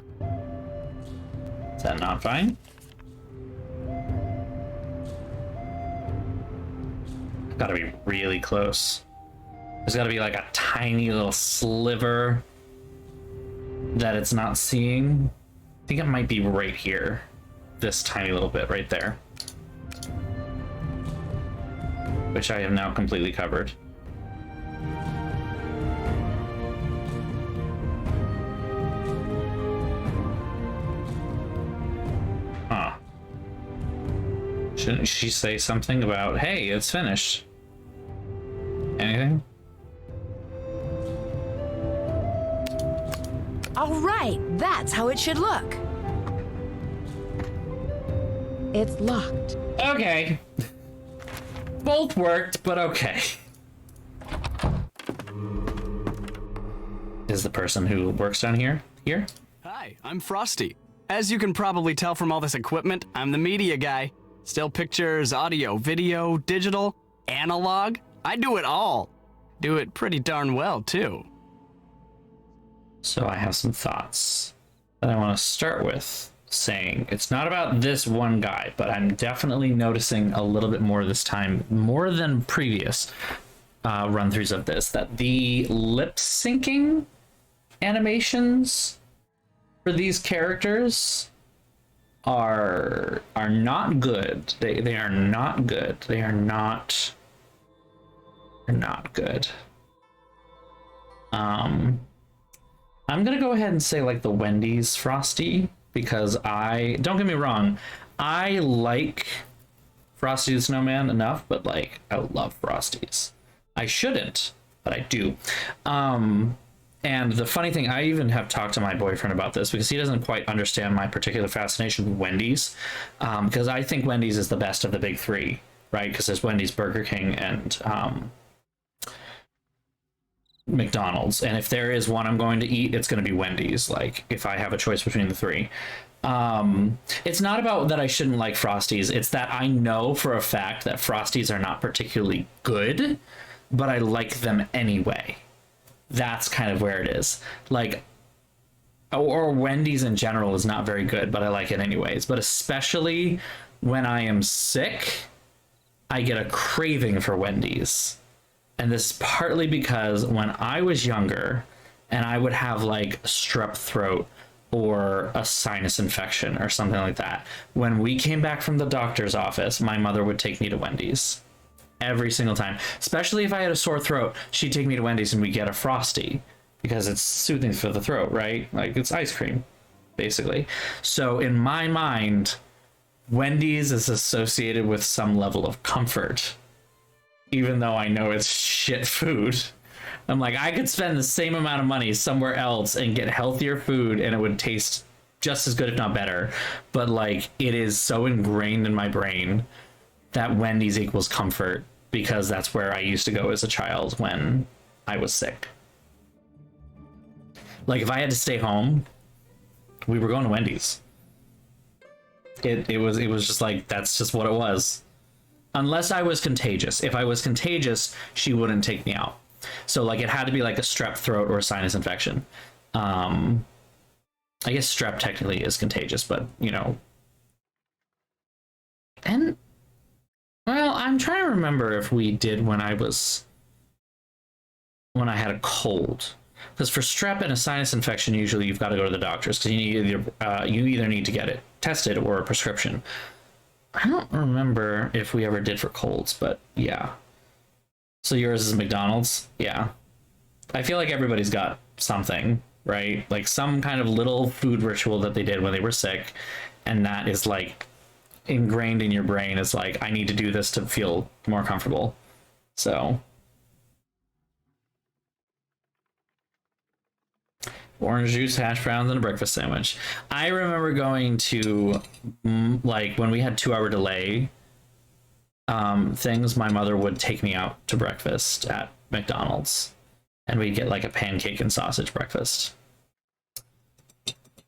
Is that not fine? I've got to be really close. There's got to be like a tiny little sliver that it's not seeing. I think it might be right here. This tiny little bit right there. Which I have now completely covered. Huh. Shouldn't she say something about, hey, it's finished? Anything? All right, that's how it should look. It's locked. Okay. Both worked, but okay. Is the person who works down here? Here? Hi, I'm Frosty. As you can probably tell from all this equipment, I'm the media guy. Still pictures, audio, video, digital, analog. I do it all. Do it pretty darn well, too. So I have some thoughts that I want to start with. Saying it's not about this one guy, but I'm definitely noticing a little bit more this time, more than previous run-throughs of this, that the lip syncing animations for these characters are not good. They are not good. They're not good. I'm gonna go ahead and say like the Wendy's Frosty, because don't get me wrong, I like Frosty the Snowman enough, but like I love Frosties. I shouldn't, but I do. And the funny thing, I even have talked to my boyfriend about this because he doesn't quite understand my particular fascination with Wendy's, because I think Wendy's is the best of the big three, right? Because there's Wendy's, Burger King, and McDonald's. And if there is one I'm going to eat, it's going to be Wendy's. Like, if I have a choice between the three. It's not about that I shouldn't like Frosties. It's that I know for a fact that Frosties are not particularly good, but I like them anyway. That's kind of where it is. Like, or Wendy's in general is not very good, but I like it anyways. But especially when I am sick, I get a craving for Wendy's. And this is partly because when I was younger and I would have like strep throat or a sinus infection or something like that, when we came back from the doctor's office, my mother would take me to Wendy's every single time. Especially if I had a sore throat, she'd take me to Wendy's and we'd get a Frosty because it's soothing for the throat, right? Like, it's ice cream, basically. So in my mind, Wendy's is associated with some level of comfort, even though I know it's shit food. I'm like, I could spend the same amount of money somewhere else and get healthier food and it would taste just as good, if not better. But like, it is so ingrained in my brain that Wendy's equals comfort because that's where I used to go as a child when I was sick. Like, if I had to stay home, we were going to Wendy's. It was just like, that's just what it was. Unless I was contagious. If I was contagious, she wouldn't take me out. So like, it had to be like a strep throat or a sinus infection. I guess strep technically is contagious, but you know. And well, I'm trying to remember if we did when I had a cold. Because for strep and a sinus infection, usually you've got to go to the doctors because you either need to get it tested or a prescription. I don't remember if we ever did for colds, but yeah. So yours is McDonald's? Yeah. I feel like everybody's got something, right? Like some kind of little food ritual that they did when they were sick, and that is like ingrained in your brain. It's like, I need to do this to feel more comfortable. So orange juice, hash browns, and a breakfast sandwich. I remember going to, like, when we had 2-hour delay things, my mother would take me out to breakfast at McDonald's, and we'd get like a pancake and sausage breakfast.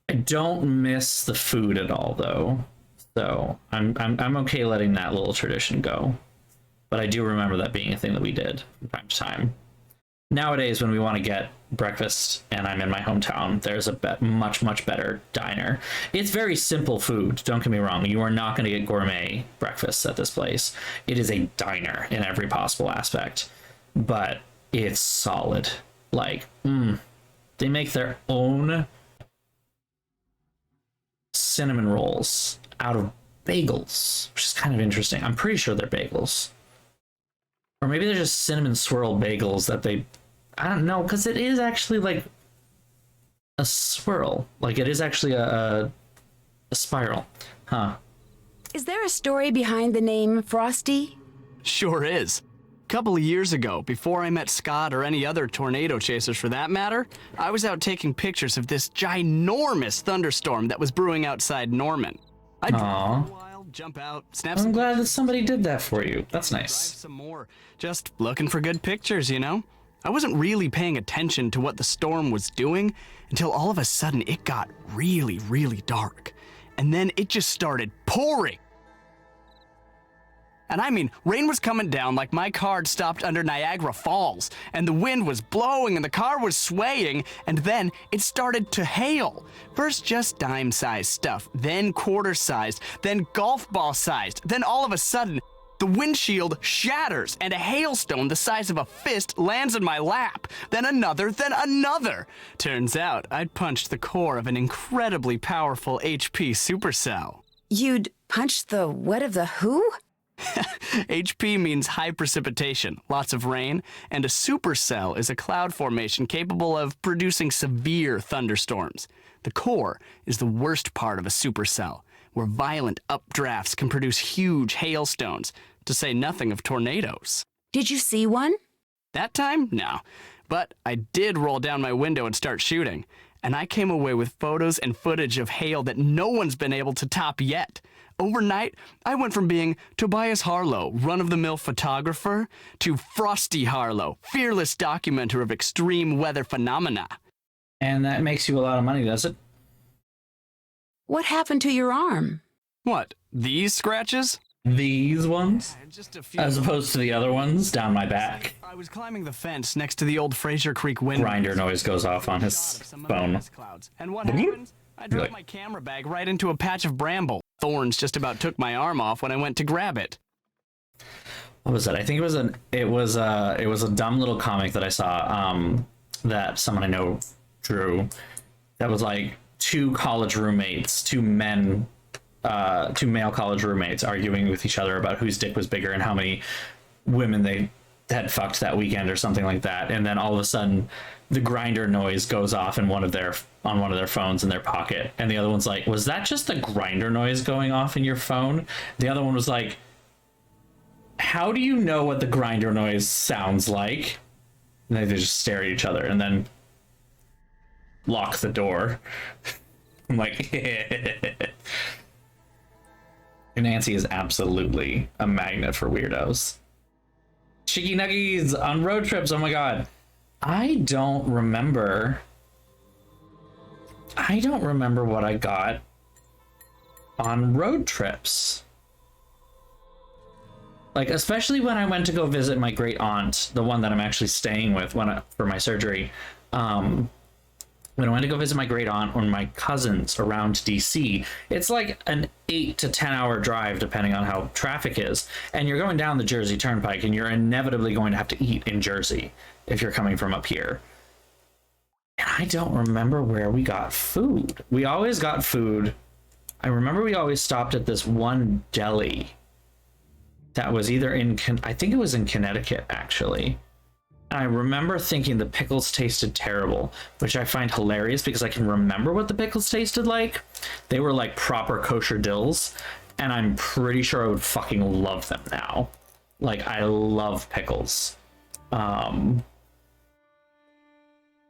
I don't miss the food at all, though, so I'm okay letting that little tradition go. But I do remember that being a thing that we did from time to time. Nowadays, when we want to get breakfast and I'm in my hometown, there's a much better diner. It's very simple food, don't get me wrong. You are not going to get gourmet breakfasts at this place. It is a diner in every possible aspect, but it's solid. Like, they make their own cinnamon rolls out of bagels, which is kind of interesting. I'm pretty sure they're bagels. Or maybe they're just cinnamon swirl bagels that they... I don't know, because it is actually like a swirl. Like, it is actually a spiral. Huh. Is there a story behind the name Frosty? Sure is. A couple of years ago, before I met Scott or any other tornado chasers for that matter, I was out taking pictures of this ginormous thunderstorm that was brewing outside Norman. I'd drive for a while, jump out, snap some I'm glad that pictures, somebody did that for you. That's drive nice. some more. Just looking for good pictures, you know? I wasn't really paying attention to what the storm was doing until all of a sudden it got really dark. And then it just started pouring. And I mean, rain was coming down like my car had stopped under Niagara Falls, and the wind was blowing and the car was swaying, and then it started to hail. First just dime-sized stuff, then quarter-sized, then golf ball-sized, then all of a sudden, the windshield shatters and a hailstone the size of a fist lands in my lap. Then another, then another. Turns out I'd punched the core of an incredibly powerful HP supercell. You'd punched the what of the who? HP means high precipitation, lots of rain, and a supercell is a cloud formation capable of producing severe thunderstorms. The core is the worst part of a supercell, where violent updrafts can produce huge hailstones, to say nothing of tornadoes. Did you see one? That time? No. But I did roll down my window and start shooting. and I came away with photos and footage of Hale that no one's been able to top yet. Overnight, I went from being Tobias Harlow, run-of-the-mill photographer, to Frosty Harlow, fearless documenter of extreme weather phenomena. And that makes you a lot of money, does it? What happened to your arm? What, these scratches? These ones? Just a few. As opposed to the other ones down my back. I was climbing the fence next to the old Fraser Creek window. Grinder noise goes off on his phone. And what happened? I dropped my camera bag right into a patch of bramble. Thorns just about took my arm off when I went to grab it. What was it? I think it was a dumb little comic that I saw that someone I know drew. That was like two male college roommates arguing with each other about whose dick was bigger and how many women they had fucked that weekend or something like that. And then all of a sudden the grinder noise goes off on one of their phones in their pocket. And the other one's like, was that just the grinder noise going off in your phone? The other one was like, how do you know what the grinder noise sounds like? And they just stare at each other and then lock the door. I'm like, Nancy is absolutely a magnet for weirdos. Chicky Nuggies on road trips. Oh my god. I don't remember what I got on road trips. Like, especially when I went to go visit my great aunt, the one that I'm actually staying with for my surgery. When I went to go visit my great aunt or my cousins around DC, it's like an 8 to 10 hour drive, depending on how traffic is. And you're going down the Jersey Turnpike, and you're inevitably going to have to eat in Jersey if you're coming from up here. And I don't remember where we got food. We always got food. I remember we always stopped at this one deli that was either I think it was in Connecticut, actually. I remember thinking the pickles tasted terrible, which I find hilarious because I can remember what the pickles tasted like. They were like proper kosher dills, and I'm pretty sure I would fucking love them now. Like, I love pickles.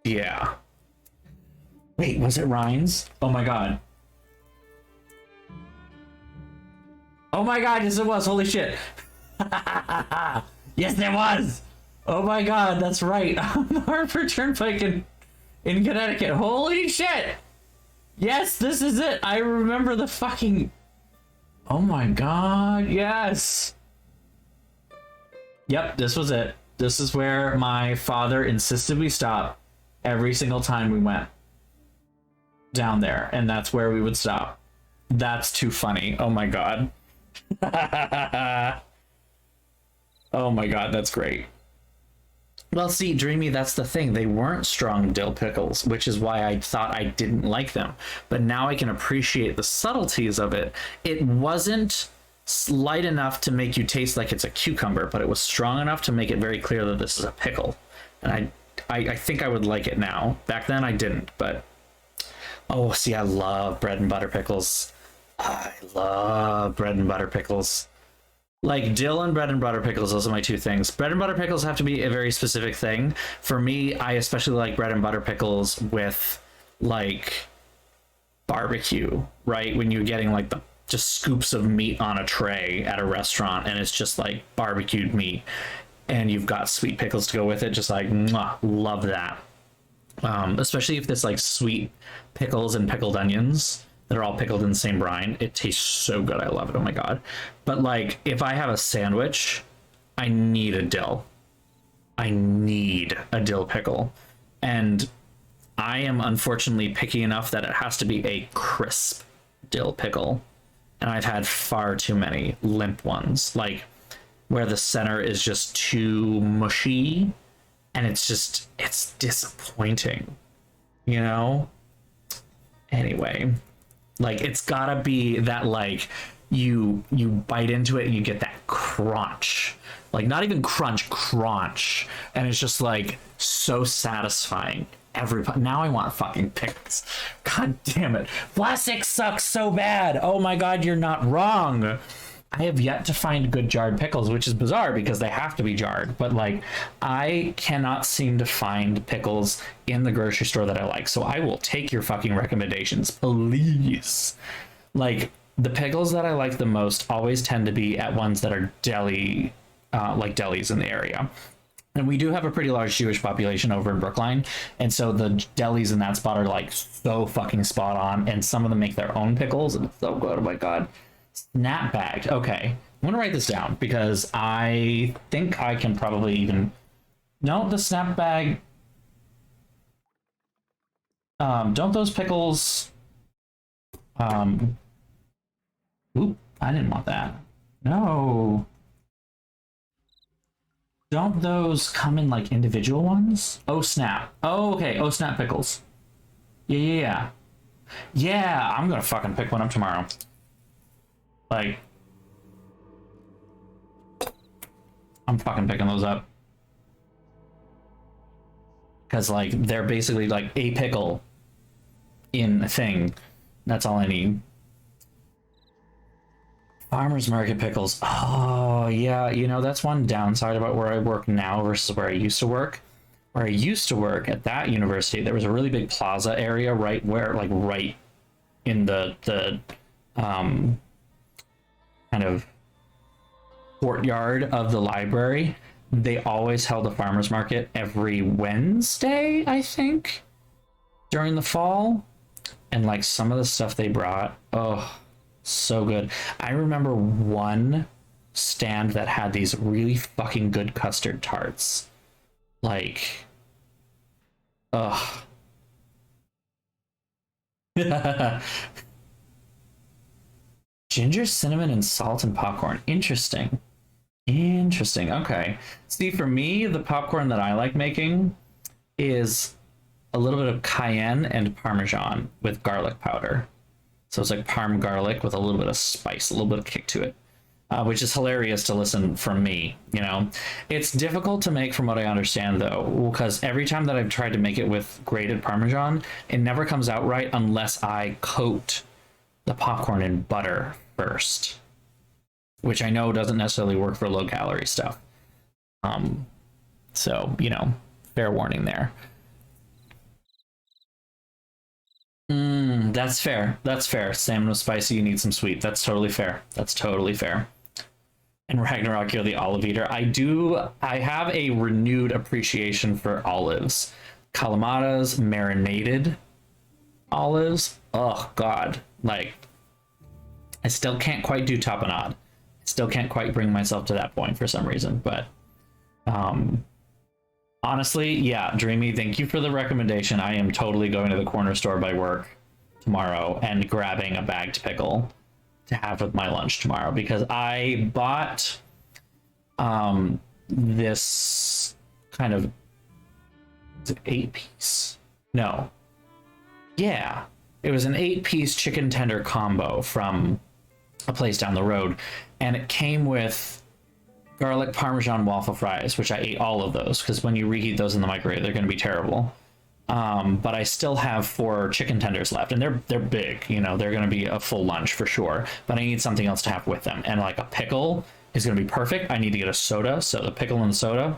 Yeah. Wait, was it Rhines? Oh my god. Oh my god, yes it was. Holy shit. Yes, there was. Oh my god, that's right. On the Hartford Turnpike in Connecticut. Holy shit! Yes, this is it. I remember the fucking... Oh my god, yes! Yep, this was it. This is where my father insisted we stop every single time we went down there. And that's where we would stop. That's too funny. Oh my god. Oh my god, that's great. Well, see, Dreamy, that's the thing. They weren't strong dill pickles, which is why I thought I didn't like them. But now I can appreciate the subtleties of it. It wasn't light enough to make you taste like it's a cucumber, but it was strong enough to make it very clear that this is a pickle. And I think I would like it now. Back then I didn't, but... Oh, see, I love bread and butter pickles. I love bread and butter pickles. Like, dill and bread and butter pickles, those are my two things. Bread and butter pickles have to be a very specific thing. For me, I especially like bread and butter pickles with, like, barbecue, right? When you're getting, like, the just scoops of meat on a tray at a restaurant, and it's just, like, barbecued meat, and you've got sweet pickles to go with it, just like, mwah, love that. Especially if it's, like, sweet pickles and pickled onions that are all pickled in the same brine. It tastes so good. I love it. Oh my god. But like, if I have a sandwich, I need a dill. I need a dill pickle. And I am unfortunately picky enough that it has to be a crisp dill pickle. And I've had far too many limp ones, like where the center is just too mushy and it's disappointing, you know? Anyway, like, it's gotta be that, like, you bite into it and you get that crunch, like, not even crunch, and it's just like so satisfying. Now I want fucking pickles. God damn it, Vlasic sucks so bad. Oh my god, you're not wrong. I have yet to find good jarred pickles, which is bizarre because they have to be jarred. But like, I cannot seem to find pickles in the grocery store that I like. So I will take your fucking recommendations, please. Like, the pickles that I like the most always tend to be at ones that are deli, like delis in the area. And we do have a pretty large Jewish population over in Brookline. And so the delis in that spot are like so fucking spot on. And some of them make their own pickles. And it's so good. Oh my God. Snap bagged. Okay. I'm going to write this down because I think I can probably even... No, the snap bag... don't those pickles... Oop, I didn't want that. No. Don't those come in like individual ones? Oh, snap. Oh, okay. Oh, snap pickles. Yeah. Yeah, I'm gonna fucking pick one up tomorrow. Like, I'm fucking picking those up. Because, like, they're basically like a pickle in a thing. That's all I need. Farmers market pickles. Oh, yeah. You know, that's one downside about where I work now versus where I used to work. Where I used to work at that university, there was a really big plaza area right where, like, right in the kind of courtyard of the library. They always held a farmers market every Wednesday, I think, during the fall. And like some of the stuff they brought, oh, so good. I remember one stand that had these really fucking good custard tarts. Like, ugh. Ginger, cinnamon, and salt and popcorn. Interesting. Okay. See, for me, the popcorn that I like making is a little bit of cayenne and Parmesan with garlic powder. So it's like parm garlic with a little bit of spice, a little bit of kick to it, which is hilarious to listen from me. You know, it's difficult to make from what I understand though, because every time that I've tried to make it with grated Parmesan, it never comes out right unless I coat the popcorn in butter first, which I know doesn't necessarily work for low calorie stuff. So, you know, fair warning there. That's fair. That's fair. Salmon was spicy, you need some sweet. That's totally fair. That's totally fair. And Ragnarok, you're the olive eater. I have a renewed appreciation for olives. Kalamatas, marinated olives. Oh, God. Like, I still can't quite do tapenade. Still can't quite bring myself to that point for some reason, but honestly, yeah, Dreamy, thank you for the recommendation. I am totally going to the corner store by work tomorrow and grabbing a bagged pickle to have with my lunch tomorrow, because I bought this kind of 8-piece. No. Yeah. It was an 8-piece chicken tender combo from a place down the road, and it came with garlic Parmesan waffle fries, which I ate all of those because when you reheat those in the microwave, they're going to be terrible. But I still have 4 chicken tenders left, and they're big. You know, they're going to be a full lunch for sure. But I need something else to have with them, and like a pickle is going to be perfect. I need to get a soda, so the pickle and soda.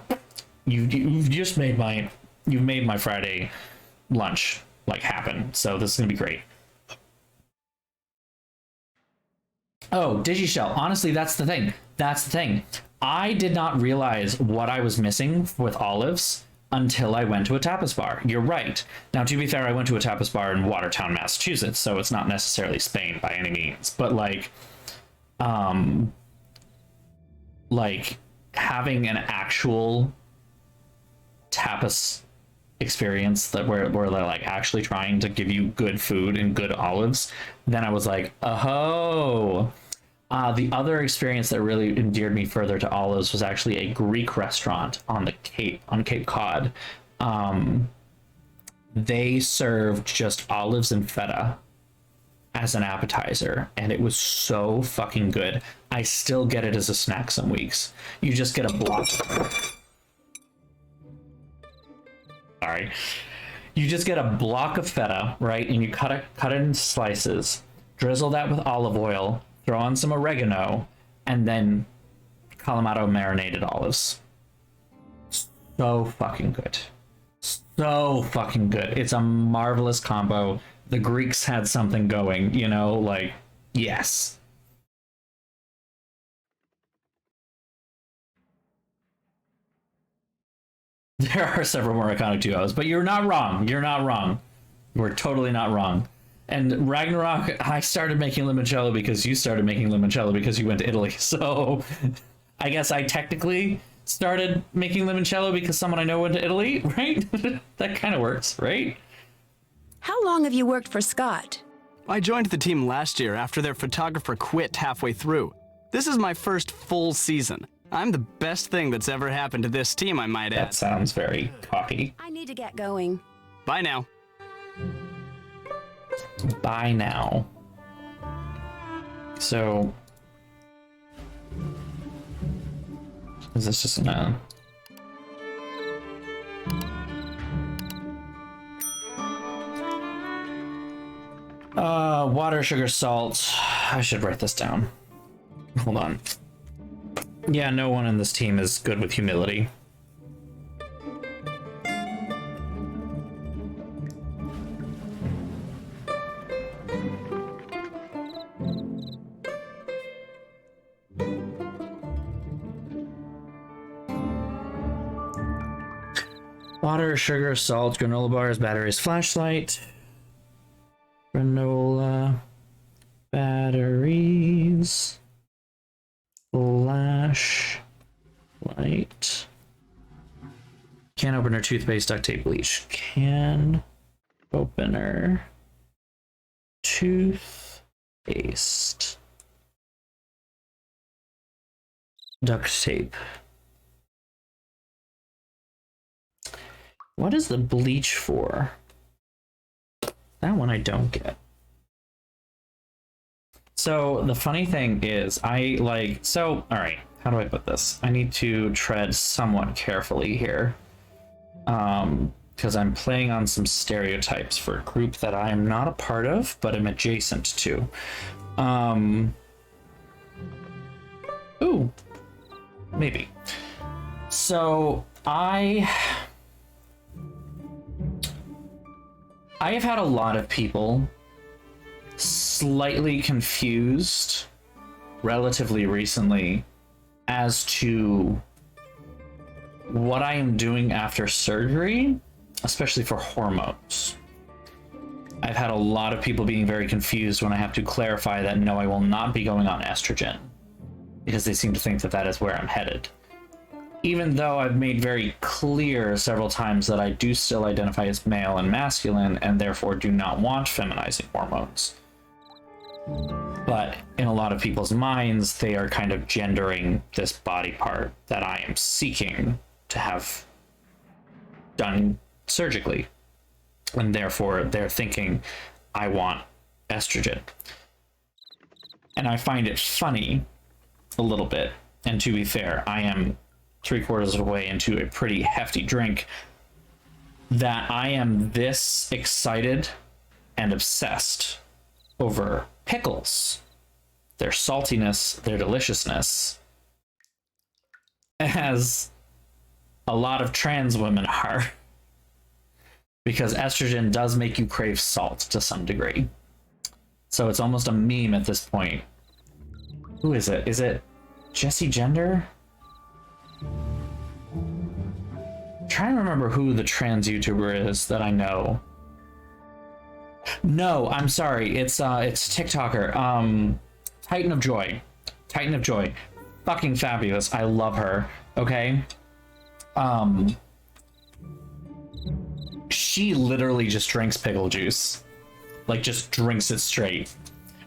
You've just made my Friday lunch like happen. So this is going to be great. Oh, Digishell. Honestly, that's the thing. I did not realize what I was missing with olives until I went to a tapas bar. You're right. Now, to be fair, I went to a tapas bar in Watertown, Massachusetts, so it's not necessarily Spain by any means. But like having an actual tapas experience where they're like actually trying to give you good food and good olives, then I was like, oh. The other experience that really endeared me further to olives was actually a Greek restaurant on Cape Cod. They served just olives and feta as an appetizer, and it was so fucking good. I still get it as a snack some weeks. You just get a block. Sorry. You just get a block of feta, right? And you cut it into slices, drizzle that with olive oil, throw on some oregano, and then Clamato marinated olives. So fucking good. So fucking good. It's a marvelous combo. The Greeks had something going, you know, like, yes. There are several more iconic duos, but you're not wrong. You're not wrong. We're totally not wrong. And Ragnarok, I started making limoncello because you started making limoncello because you went to Italy. So I guess I technically started making limoncello because someone I know went to Italy, right? That kind of works, right? How long have you worked for Scott? I joined the team last year after their photographer quit halfway through. This is my first full season. I'm the best thing that's ever happened to this team, I might That add. sounds very cocky. I need to get going. Bye now. Bye now. So, is this just an water, sugar, salt. I should write this down. Hold on. Yeah, no one in this team is good with humility. Water, sugar, salt, granola bars, batteries, flashlight. Granola, batteries, flashlight, can opener, toothpaste, duct tape, bleach. Can opener, toothpaste, duct tape. What is the bleach for? That one I don't get. So the funny thing is, all right, how do I put this? I need to tread somewhat carefully here. Because I'm playing on some stereotypes for a group that I am not a part of, but am adjacent to. Ooh, maybe. So I have had a lot of people slightly confused relatively recently as to what I am doing after surgery, especially for hormones. I've had a lot of people being very confused when I have to clarify that no, I will not be going on estrogen, because they seem to think that that is where I'm headed. Even though I've made very clear several times that I do still identify as male and masculine and therefore do not want feminizing hormones. But in a lot of people's minds, they are kind of gendering this body part that I am seeking to have done surgically. And therefore they're thinking I want estrogen. And I find it funny a little bit. And to be fair, I am 3/4 of the way into a pretty hefty drink, that I am this excited and obsessed over pickles, their saltiness, their deliciousness, as a lot of trans women are, because estrogen does make you crave salt to some degree. So it's almost a meme at this point. Who is it? Is it Jessie Gender? I'm trying to remember who the trans YouTuber is that I know. No, I'm sorry. It's TikToker. Titan of Joy. Titan of Joy. Fucking fabulous. I love her. Okay. She literally just drinks pickle juice. Like, just drinks it straight.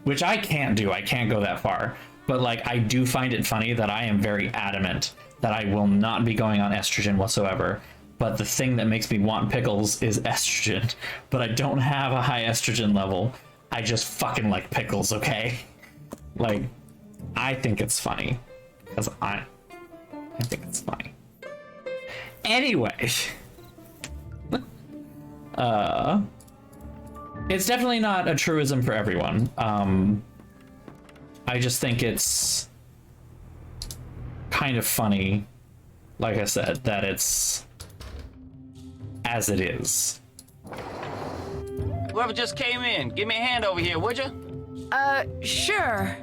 Which I can't do. I can't go that far. But, like, I do find it funny that I am very adamant that I will not be going on estrogen whatsoever. But the thing that makes me want pickles is estrogen. But I don't have a high estrogen level. I just fucking like pickles, okay? Like, I think it's funny. Because I think it's funny. Anyway. It's definitely not a truism for everyone. I just think it's kind of funny, like I said, that it's as it is. Whoever just came in, give me a hand over here, would you? Sure.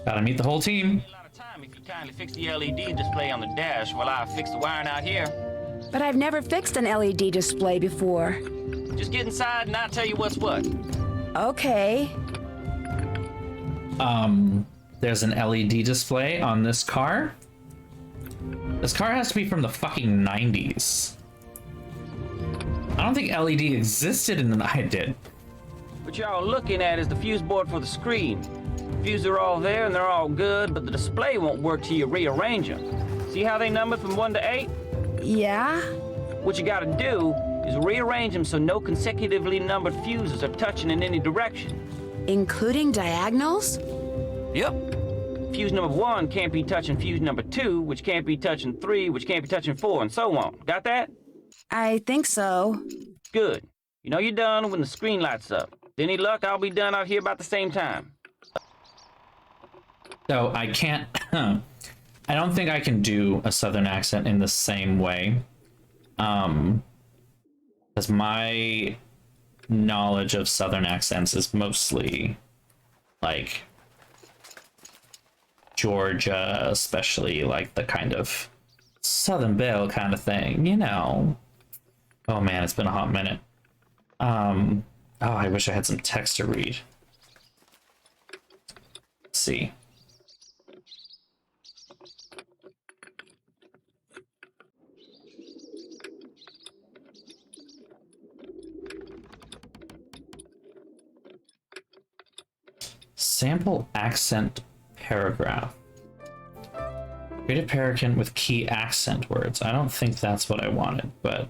Gotta meet the whole team. A lot of time if you kindly fix the LED display on the dash while I fix the wiring out here. But I've never fixed an LED display before. Just get inside and I'll tell you what's what. Okay. There's an LED display on this car. This car has to be from the fucking 90s. I don't think LED existed in the... I did. What y'all looking at is the fuse board for the screen. Fuses are all there and they're all good, but the display won't work till you rearrange them. See how they numbered from 1 to 8? Yeah? What you gotta do is rearrange them so no consecutively numbered fuses are touching in any direction. Including diagonals? Yep. Fuse number 1 can't be touching fuse number 2, which can't be touching 3, which can't be touching 4, and so on. Got that? I think so. Good. You know you're done when the screen lights up. With any luck, I'll be done out here about the same time. So I can't... I don't think I can do a Southern accent in the same way. Because my knowledge of Southern accents is mostly, like, Georgia, especially, like, the kind of Southern Belle kind of thing, you know. Oh man, it's been a hot minute. Oh, I wish I had some text to read. Let's see. Sample accent paragraph. Create a paragraph with key accent words. I don't think that's what I wanted, but...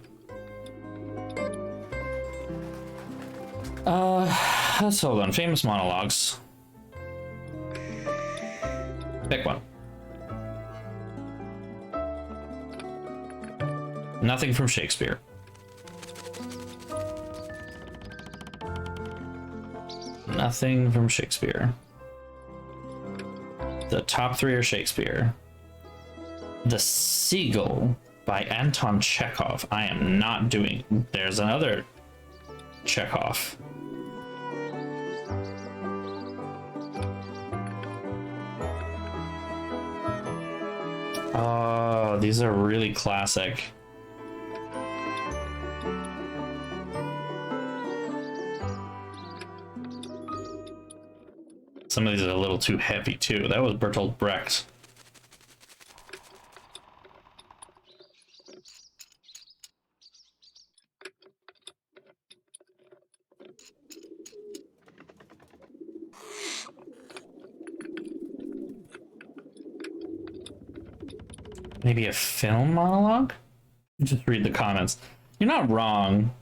let's hold on. Famous monologues. Pick one. Nothing from Shakespeare. Nothing from Shakespeare. The top 3 are Shakespeare. The Seagull by Anton Chekhov. I am not doing... There's another Chekhov. Oh, these are really classic. Some of these are a little too heavy too. That was Bertolt Brecht. Maybe a film monologue? Just read the comments. You're not wrong.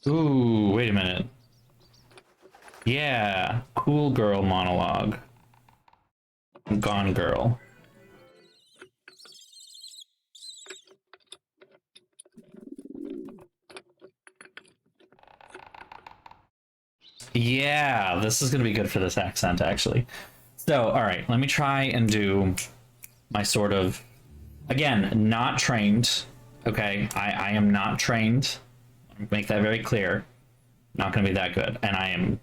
Ooh, wait a minute. Yeah, cool girl monologue. Gone Girl. Yeah, this is gonna be good for this accent, actually. So, all right, let me try and do my sort of, again, not trained. Okay, I am not trained. Make that very clear. Not gonna be that good, and I am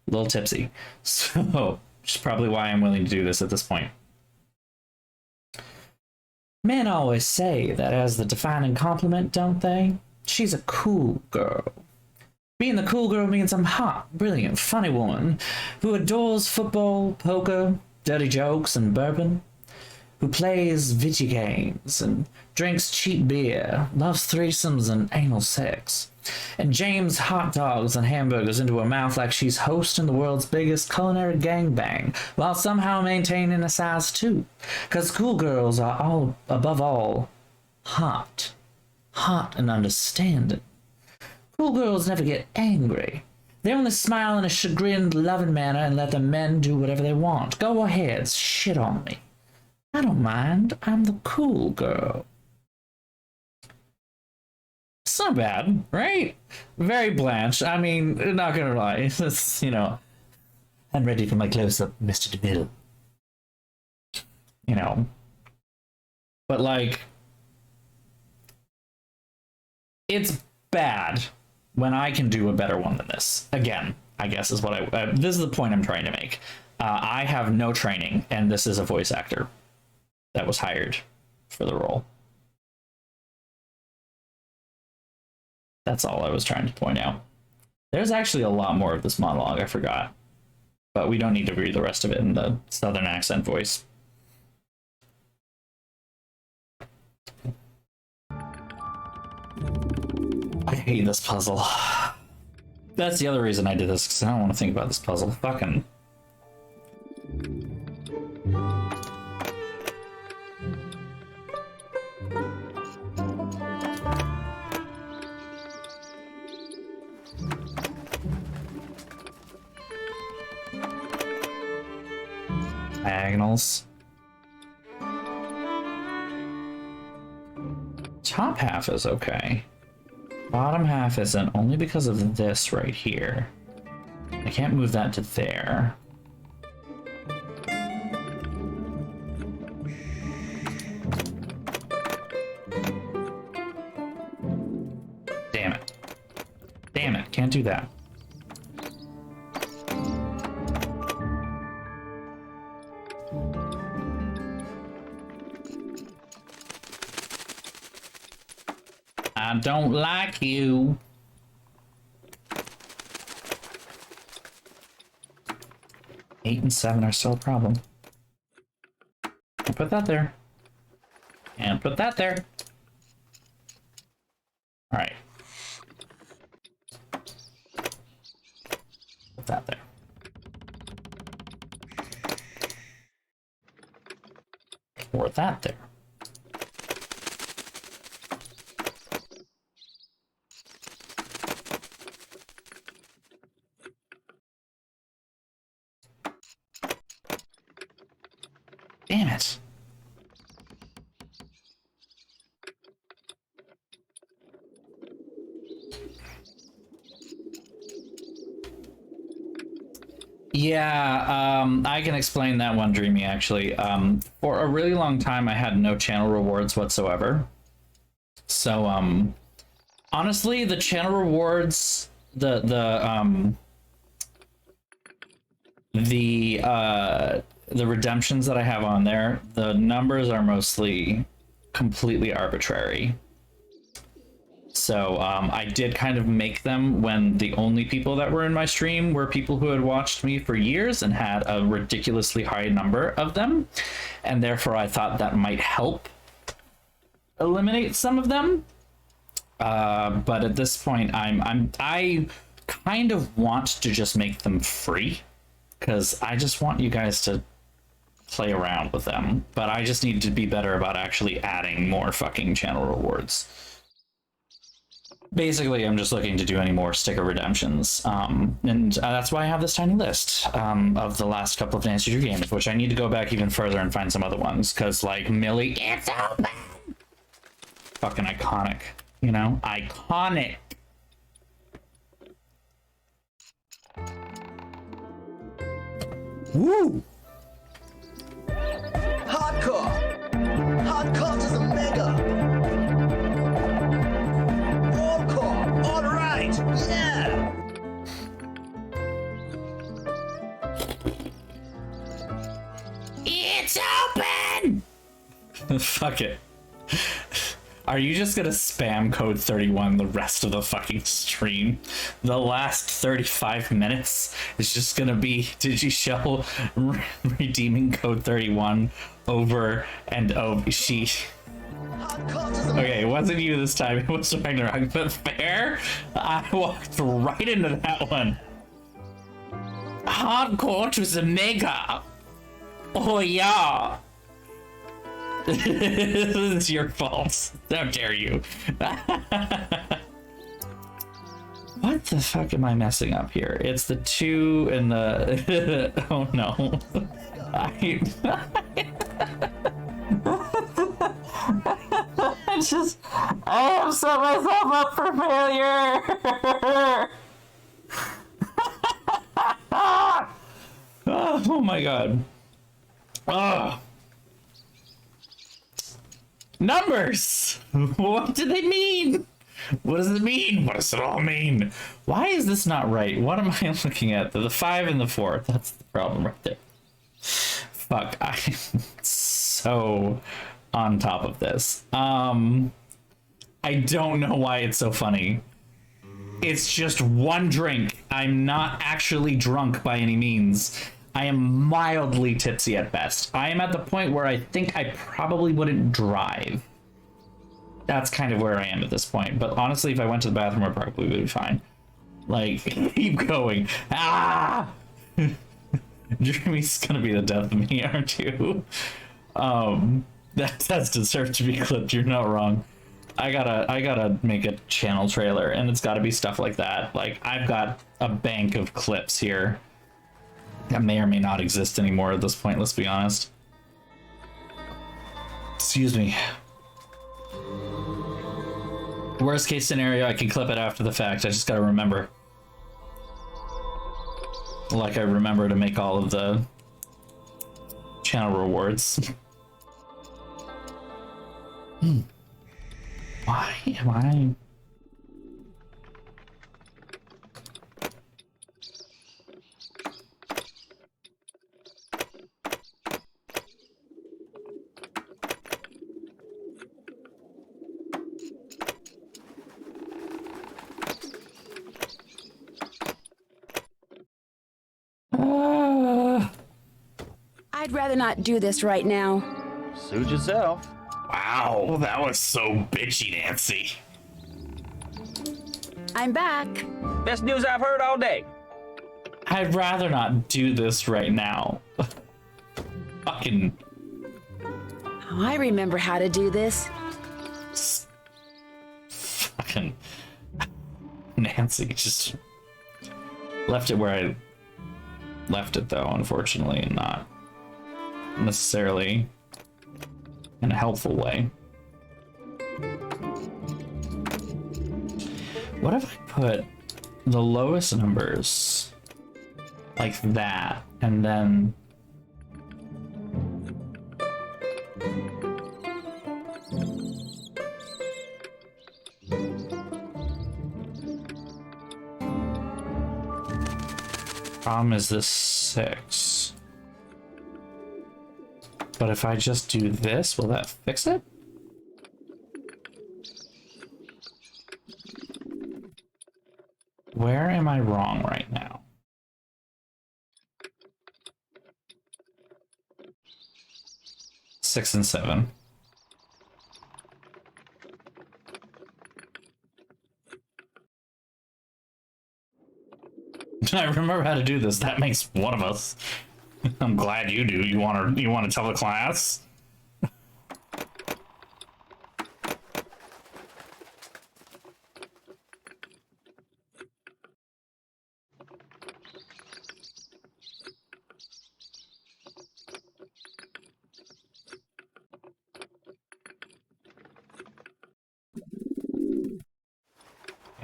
a little tipsy. So, which is probably why I'm willing to do this at this point. Men always say that as the defining compliment, don't they? She's a cool girl. Being the cool girl means I'm hot, brilliant, funny woman who adores football, poker, dirty jokes, and bourbon, who plays video games and drinks cheap beer, loves threesomes and anal sex, and jams hot dogs and hamburgers into her mouth like she's hosting the world's biggest culinary gangbang, while somehow maintaining a size 2. 'Cause cool girls are all, above all, hot and understanding. Cool girls never get angry. They only smile in a chagrined, loving manner and let the men do whatever they want. Go ahead, shit on me. I don't mind. I'm the cool girl. It's not bad, right? Very Blanche. I mean, not gonna lie. It's, you know, I'm ready for my close-up, Mr. DeVille. You know. But, like, it's bad when I can do a better one than this. Again, I guess is what this is the point I'm trying to make. I have no training, and this is a voice actor that was hired for the role. That's all I was trying to point out. There's actually a lot more of this monologue, I forgot. But we don't need to read the rest of it in the southern accent voice. I hate this puzzle. That's the other reason I did this, because I don't want to think about this puzzle. Fucking... diagonals. Top half is okay. Bottom half isn't, only because of this right here. I can't move that to there. Damn it. Damn it, can't do that. I don't like you. Eight and 7 are still a problem. I'll put that there. And put that there. All right. Put that there. Or that there. Damn it. Yeah, I can explain that one, Dreamy, actually. For a really long time, I had no channel rewards whatsoever. So, honestly, the channel rewards, the redemptions that I have on there, the numbers are mostly completely arbitrary. So I did kind of make them when the only people that were in my stream were people who had watched me for years and had a ridiculously high number of them, and therefore I thought that might help eliminate some of them. But at this point, I kind of want to just make them free, because I just want you guys to play around with them, but I just need to be better about actually adding more fucking channel rewards. Basically, I'm just looking to do any more sticker redemptions, and that's why I have this tiny list of the last couple of Dance Studio games, which I need to go back even further and find some other ones, because, like, Millie, it's open! Fucking iconic, you know? Iconic! Woo! Hardcore! Hardcore is a mega! Wallcore! Alright! Yeah! It's open! Fuck it. Are you just gonna spam code 31 the rest of the fucking stream? The last 35 minutes is just gonna be Digishell redeeming code 31 over and over. Okay, it wasn't you this time, it was Ragnarok, but fair? I walked right into that one. Hardcore was a mega! Oh yeah! This is your fault. How dare you? What the fuck am I messing up here? It's the 2 and the... oh no. I have set myself up for failure! my god. Ugh. Numbers! What do they mean? What does it mean? What does it all mean? Why is this not right? What am I looking at? The 5 and the 4. That's the problem right there. Fuck, I'm so on top of this. I don't know why it's so funny. It's just one drink. I'm not actually drunk by any means. I am mildly tipsy at best. I am at the point where I think I probably wouldn't drive. That's kind of where I am at this point. But honestly, if I went to the bathroom, I probably would be fine. Like, keep going. Ah! Jeremy's gonna be the death of me, aren't you? That does deserve to be clipped. You're not wrong. I gotta make a channel trailer, and it's gotta be stuff like that. Like, I've got a bank of clips here that may or may not exist anymore at this point, let's be honest. Excuse me. Worst case scenario, I can clip it after the fact. I just gotta remember. Like I remember to make all of the channel rewards. Why am I... I'd rather not do this right now. Suit yourself. Wow, that was so bitchy, Nancy. I'm back. Best news I've heard all day. I'd rather not do this right now. Fucking... Oh, I remember how to do this. Fucking... Nancy just left it where I left it, though, unfortunately, and not necessarily in a helpful way. What if I put the lowest numbers like that, and then problem is this 6. But if I just do this, will that fix it? Where am I wrong right now? Six and 7. I remember how to do this. That makes one of us. I'm glad you do. You want to tell the class?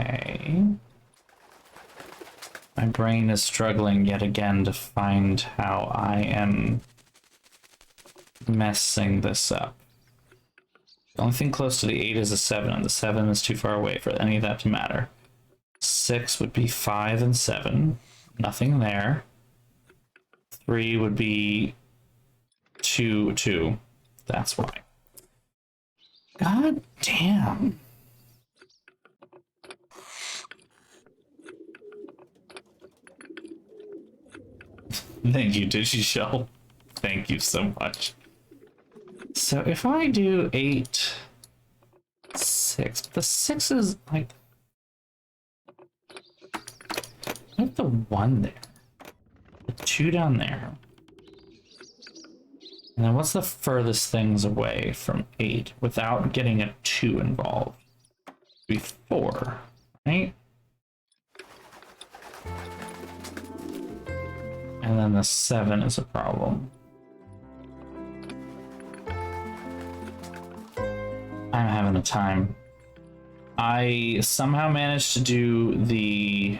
Okay. My brain is struggling yet again to find how I am messing this up. The only thing close to the 8 is a 7, and the 7 is too far away for any of that to matter. 6 would be 5 and 7. Nothing there. 3 would be 2, 2. That's why. God damn. Thank you, DigiShell. Thank you so much. So if I do 8, 6, the 6 is like the 1 there, the 2 down there, and then what's the furthest things away from 8 without getting a 2 involved? It'd be 4, right? And then the 7 is a problem. I'm having a time. I somehow managed to do the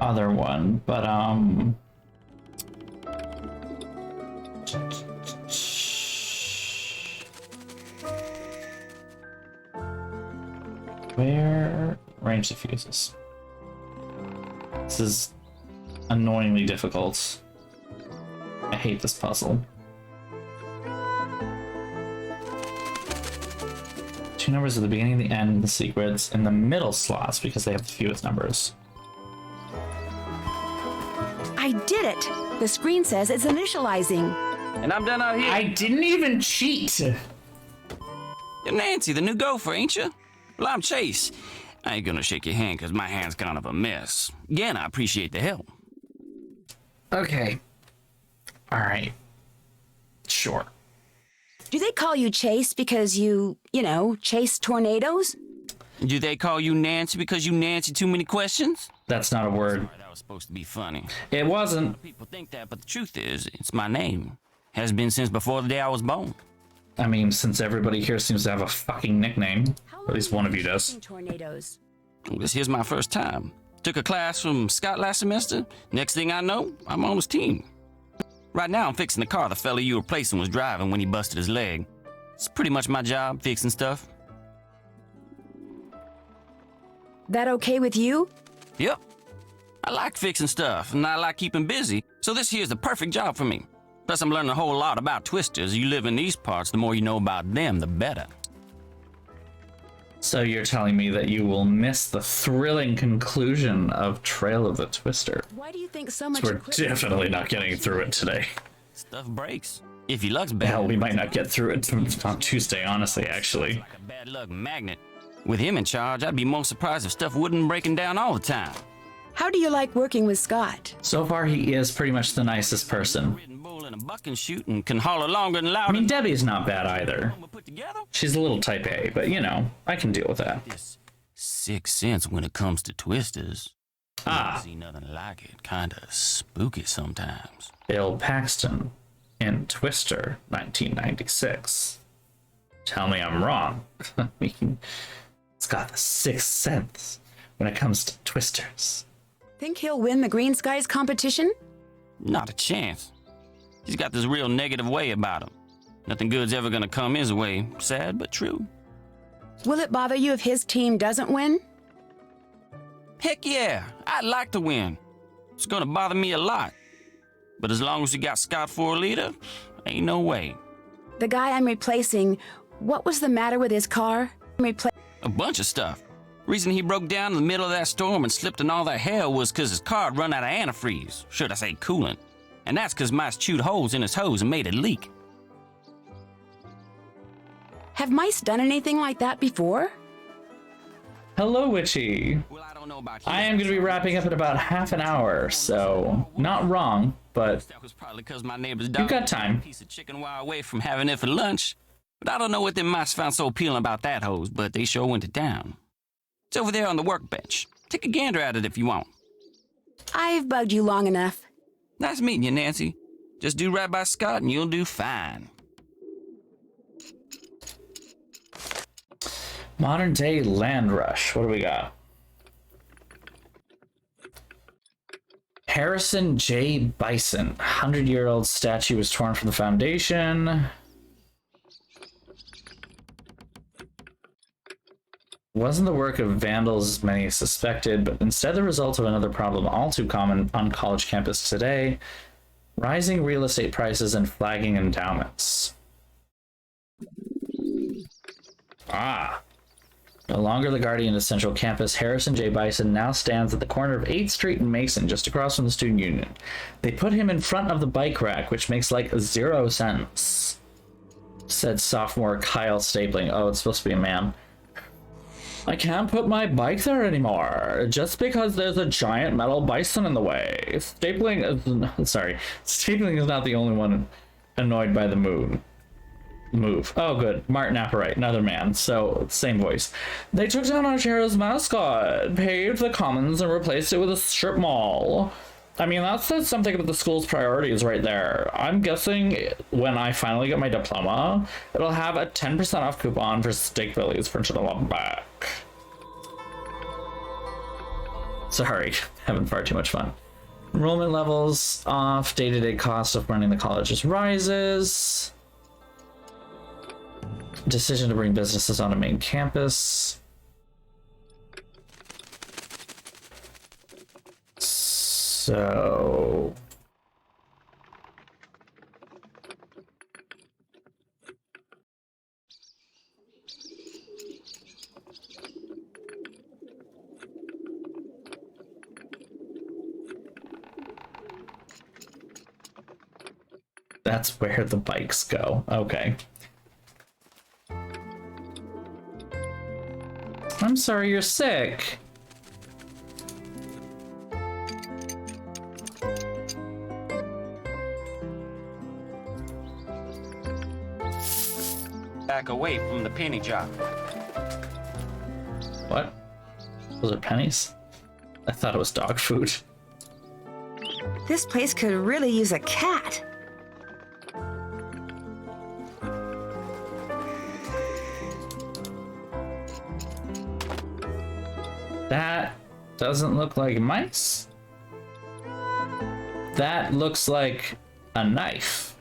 other one, but Where range diffuses? This is annoyingly difficult. I hate this puzzle. 2 numbers at the beginning, the end, the secrets in the middle slots because they have the fewest numbers. I did it! The screen says it's initializing. And I'm done out here. I didn't even cheat! You're Nancy, the new gopher, ain't you? Well, I'm Chase. I ain't gonna shake your hand because my hand's kind of a mess. Again, I appreciate the help. Okay. Alright. Sure. Do they call you Chase because you know, chase tornadoes? Do they call you Nancy because you Nancy too many questions? That's not a word. Sorry, that was supposed to be funny. It wasn't. People think that, but the truth is, it's my name. Has been since before the day I was born. I mean, since everybody here seems to have a fucking nickname. Or at least one of you does. Tornadoes. Well, this here's my first time. Took a class from Scott last semester. Next thing I know, I'm on his team. Right now, I'm fixing the car the fella you were replacing was driving when he busted his leg. It's pretty much my job, fixing stuff. That okay with you? Yep. I like fixing stuff, and I like keeping busy, so this here's the perfect job for me. Plus, I'm learning a whole lot about twisters. You live in these parts, the more you know about them, the better. So you're telling me that you will miss the thrilling conclusion of Trail of the Twister. Why do you think so much? We're definitely not getting through it today. Stuff breaks. If your luck's bad. Hell, we might not get through it on Tuesday, honestly, actually. Like a bad luck magnet. With him in charge, I'd be more surprised if stuff wouldn't breaking down all the time. How do you like working with Scott? So far, he is pretty much the nicest person. Ridden bull in a bucking shoot and can holler longer and louder. I mean, Debbie's not bad either. Put together. She's a little type A, but you know, I can deal with that. This sixth sense when it comes to twisters. Ah. See nothing like it. Kinda spooky sometimes. Bill Paxton in Twister, 1996. Tell me I'm wrong. I mean, it's got the sixth sense when it comes to twisters. Think he'll win the Green Skies competition? Not a chance. He's got this real negative way about him. Nothing good's ever gonna come his way. Sad but true. Will it bother you if his team doesn't win? Heck yeah, I'd like to win. It's gonna bother me a lot. But as long as you got Scott for a leader, ain't no way. The guy I'm replacing, what was the matter with his car? A bunch of stuff. Reason he broke down in the middle of that storm and slipped in all that hell was because his car had run out of antifreeze, should I say coolant. And that's because mice chewed holes in his hose and made it leak. Have mice done anything like that before? Hello, Witchy. Well, I don't know about I am going to be wrapping up in about half an hour, so not wrong, but That was probably because my neighbor's dog you've got time. piece of chicken wire away from having it for lunch. But I don't know what them mice found so appealing about that hose, but they sure went to town. It's over there on the workbench. Take a gander at it if you want. I've bugged you long enough. Nice meeting you, Nancy. Just do right by Scott and you'll do fine. Modern day land rush. What do we got? Harrison J. Bison. 100-year-old statue was torn from the foundation. Wasn't the work of vandals as many suspected, but instead the result of another problem all too common on college campus today: rising real estate prices and flagging endowments. Ah. No longer the guardian of Central Campus, Harrison J. Bison now stands at the corner of 8th Street and Mason, just across from the Student Union. They put him in front of the bike rack, which makes like 0 sense, said sophomore Kyle Stapling. Oh, it's supposed to be a man. I can't put my bike there anymore, just because there's a giant metal bison in the way. Stapling is not the only one annoyed by the move. Oh, good. Martin Apparite, another man. So, same voice. They took down our Archero's mascot, paved the commons, and replaced it with a strip mall. I mean, that says something about the school's priorities right there. I'm guessing when I finally get my diploma, it'll have a 10% off coupon for steak billies for Chanel back. Sorry, having far too much fun. Enrollment levels off, day-to-day cost of running the colleges rises. Decision to bring businesses on a main campus. So... That's where the bikes go. Okay. I'm sorry you're sick. Back away from the penny jar. What? Those are pennies? I thought it was dog food. This place could really use a cat. That doesn't look like mice. That looks like a knife.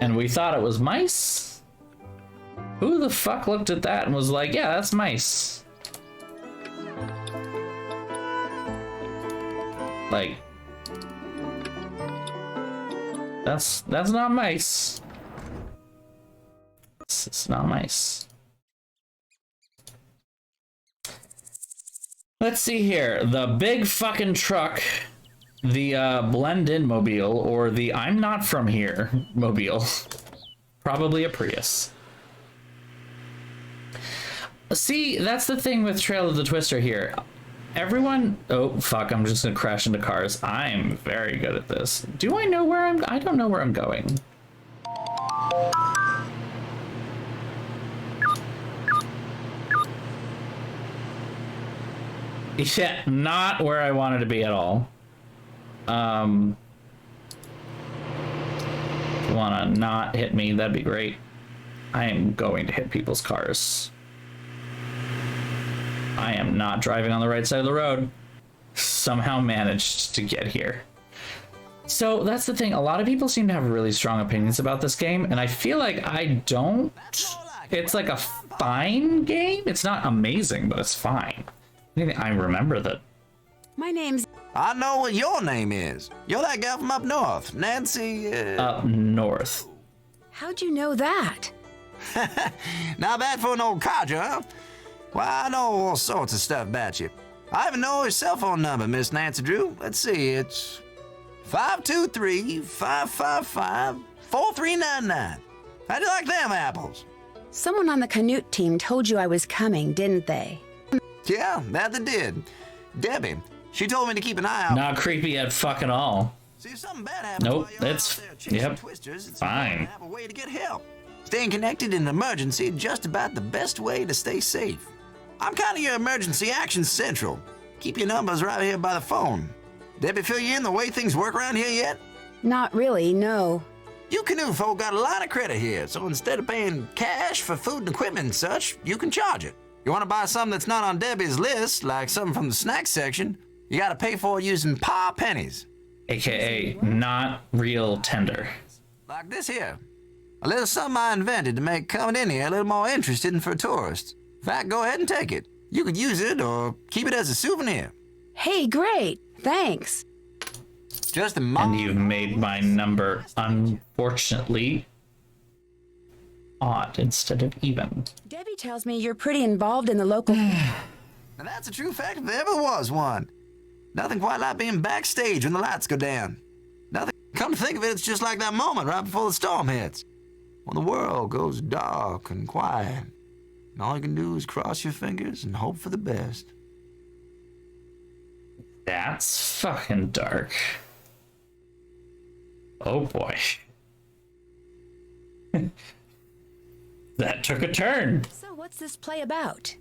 And we thought it was mice? Who the fuck looked at that and was like, yeah, that's mice? Like, that's not mice. It's not mice. Let's see here. The big fucking truck, the blend-in mobile, or the I'm not from here mobile. Probably a Prius. See, that's the thing with Trail of the Twister here. Everyone... Oh, fuck, I'm just gonna crash into cars. I'm very good at this. Do I know where I don't know where I'm going. Yeah, not where I wanted to be at all. If you wanna not hit me, that'd be great. I am going to hit people's cars. I am not driving on the right side of the road. Somehow managed to get here. So that's the thing. A lot of people seem to have really strong opinions about this game, and I feel like I don't. It's like a fine game. It's not amazing, but it's fine. I remember that. My name's... I know what your name is. You're that gal from up north, Nancy. Up north. How'd you know that? Not bad for an old codger, huh? Well, I know all sorts of stuff about you. I even know your cell phone number, Miss Nancy Drew. Let's see, it's 523-555-4399. How'd you like them apples? Someone on the Canute team told you I was coming, didn't they? Yeah, that they did. Debbie, she told me to keep an eye out. Not creepy at fucking all. See, if something bad happens Nope, while you're that's... out there chasing Yep, twisters, it's fine. important to have a way to get help. Staying connected in an emergency is just about the best way to stay safe. I'm kind of your emergency action central. Keep your numbers right here by the phone. Debbie fill you in the way things work around here yet? Not really, no. You Canoe folk got a lot of credit here, so instead of paying cash for food and equipment and such, you can charge it. You want to buy something that's not on Debbie's list, like something from the snack section, you got to pay for it using pa pennies. AKA not real tender. Like this here. A little something I invented to make coming in here a little more interesting for tourists. In fact, go ahead and take it. You could use it or keep it as a souvenir. Hey, great. Thanks. Just a And you've made my number, unfortunately, odd instead of even. Debbie tells me you're pretty involved in the local... Now that's a true fact if there ever was one. Nothing quite like being backstage when the lights go down. Nothing. Come to think of it, it's just like that moment right before the storm hits. When the world goes dark and quiet. And all you can do is cross your fingers and hope for the best. That's fucking dark. Oh boy. That took a turn. So what's this play about?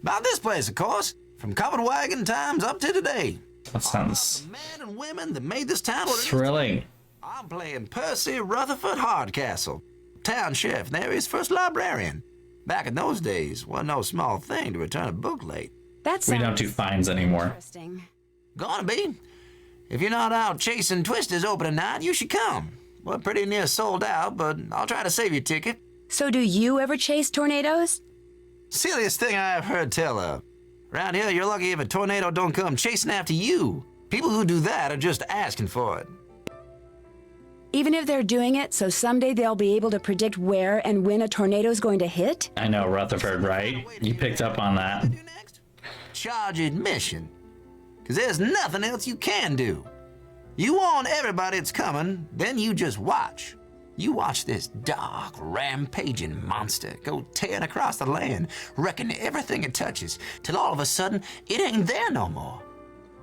About this place, of course. From covered wagon times up to today. That sounds Men and women that made this town what it is. thrilling. I'm playing Percy Rutherford Hardcastle, town sheriff and the area's first librarian. Back in those days, wasn't no small thing to return a book late. That We sounds don't do fines anymore. interesting. Gonna be. If you're not out chasing twisters opening night, you should come. We're pretty near sold out, but I'll try to save your ticket. So do you ever chase tornadoes? Silliest thing I have heard tell of. Around here, you're lucky if a tornado don't come chasing after you. People who do that are just asking for it. Even if they're doing it so someday they'll be able to predict where and when a tornado's going to hit? I know, Rutherford, right? You picked up on that. Charge admission. Because there's nothing else you can do. You warn everybody it's coming, then you just watch. You watch this dark, rampaging monster go tearing across the land, wrecking everything it touches, till all of a sudden, it ain't there no more.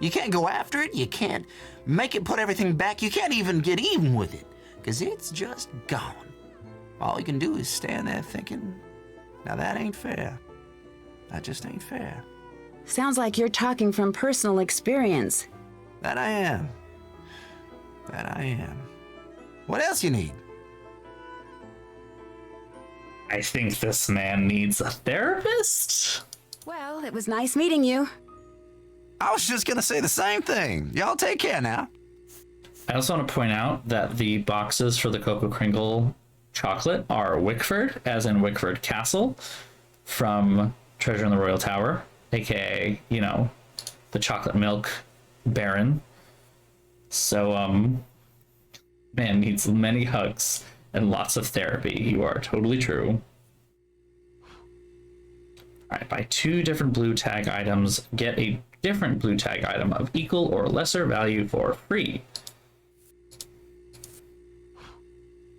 You can't go after it, you can't make it put everything back, you can't even get even with it, because it's just gone. All you can do is stand there thinking, now that ain't fair. That just ain't fair. Sounds like you're talking from personal experience. That I am. That I am. What else you need? I think this man needs a therapist. Well, it was nice meeting you. I was just gonna say the same thing. Y'all take care now. I also want to point out that the boxes for the Cocoa Kringle chocolate are Wickford, as in Wickford Castle, from Treasure in the Royal Tower, aka, you know, the chocolate milk baron. So, man needs many hugs and lots of therapy. You are totally true. Alright, buy 2 different blue tag items, get a different blue tag item of equal or lesser value for free.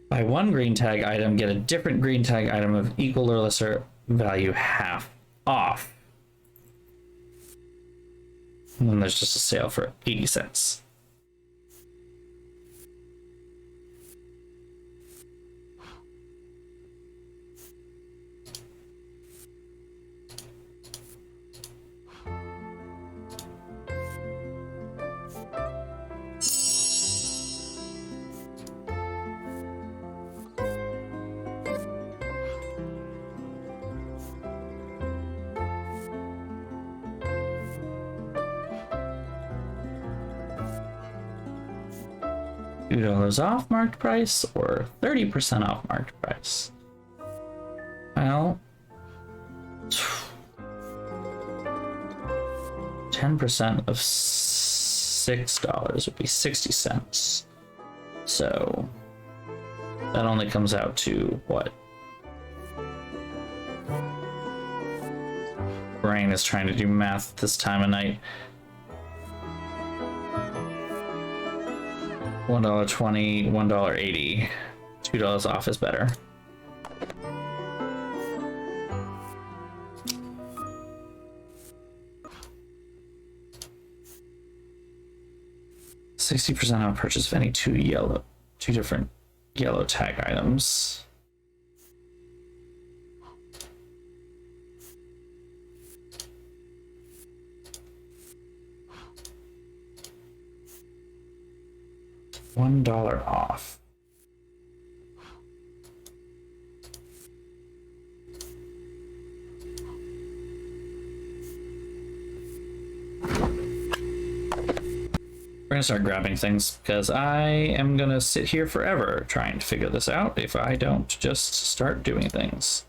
Buy 1 green tag item, get a different green tag item of equal or lesser value half off. And then there's just a sale for 80 cents. $2 off marked price or 30% off marked price. Well, 10% of $6 would be 60 cents. So that only comes out to what? Brain is trying to do math this time of night. $1.20, $1.80. $2 off is better. $60% off purchase of any two different yellow tag items. $1 off. We're gonna start grabbing things because I am gonna sit here forever trying to figure this out if I don't just start doing things.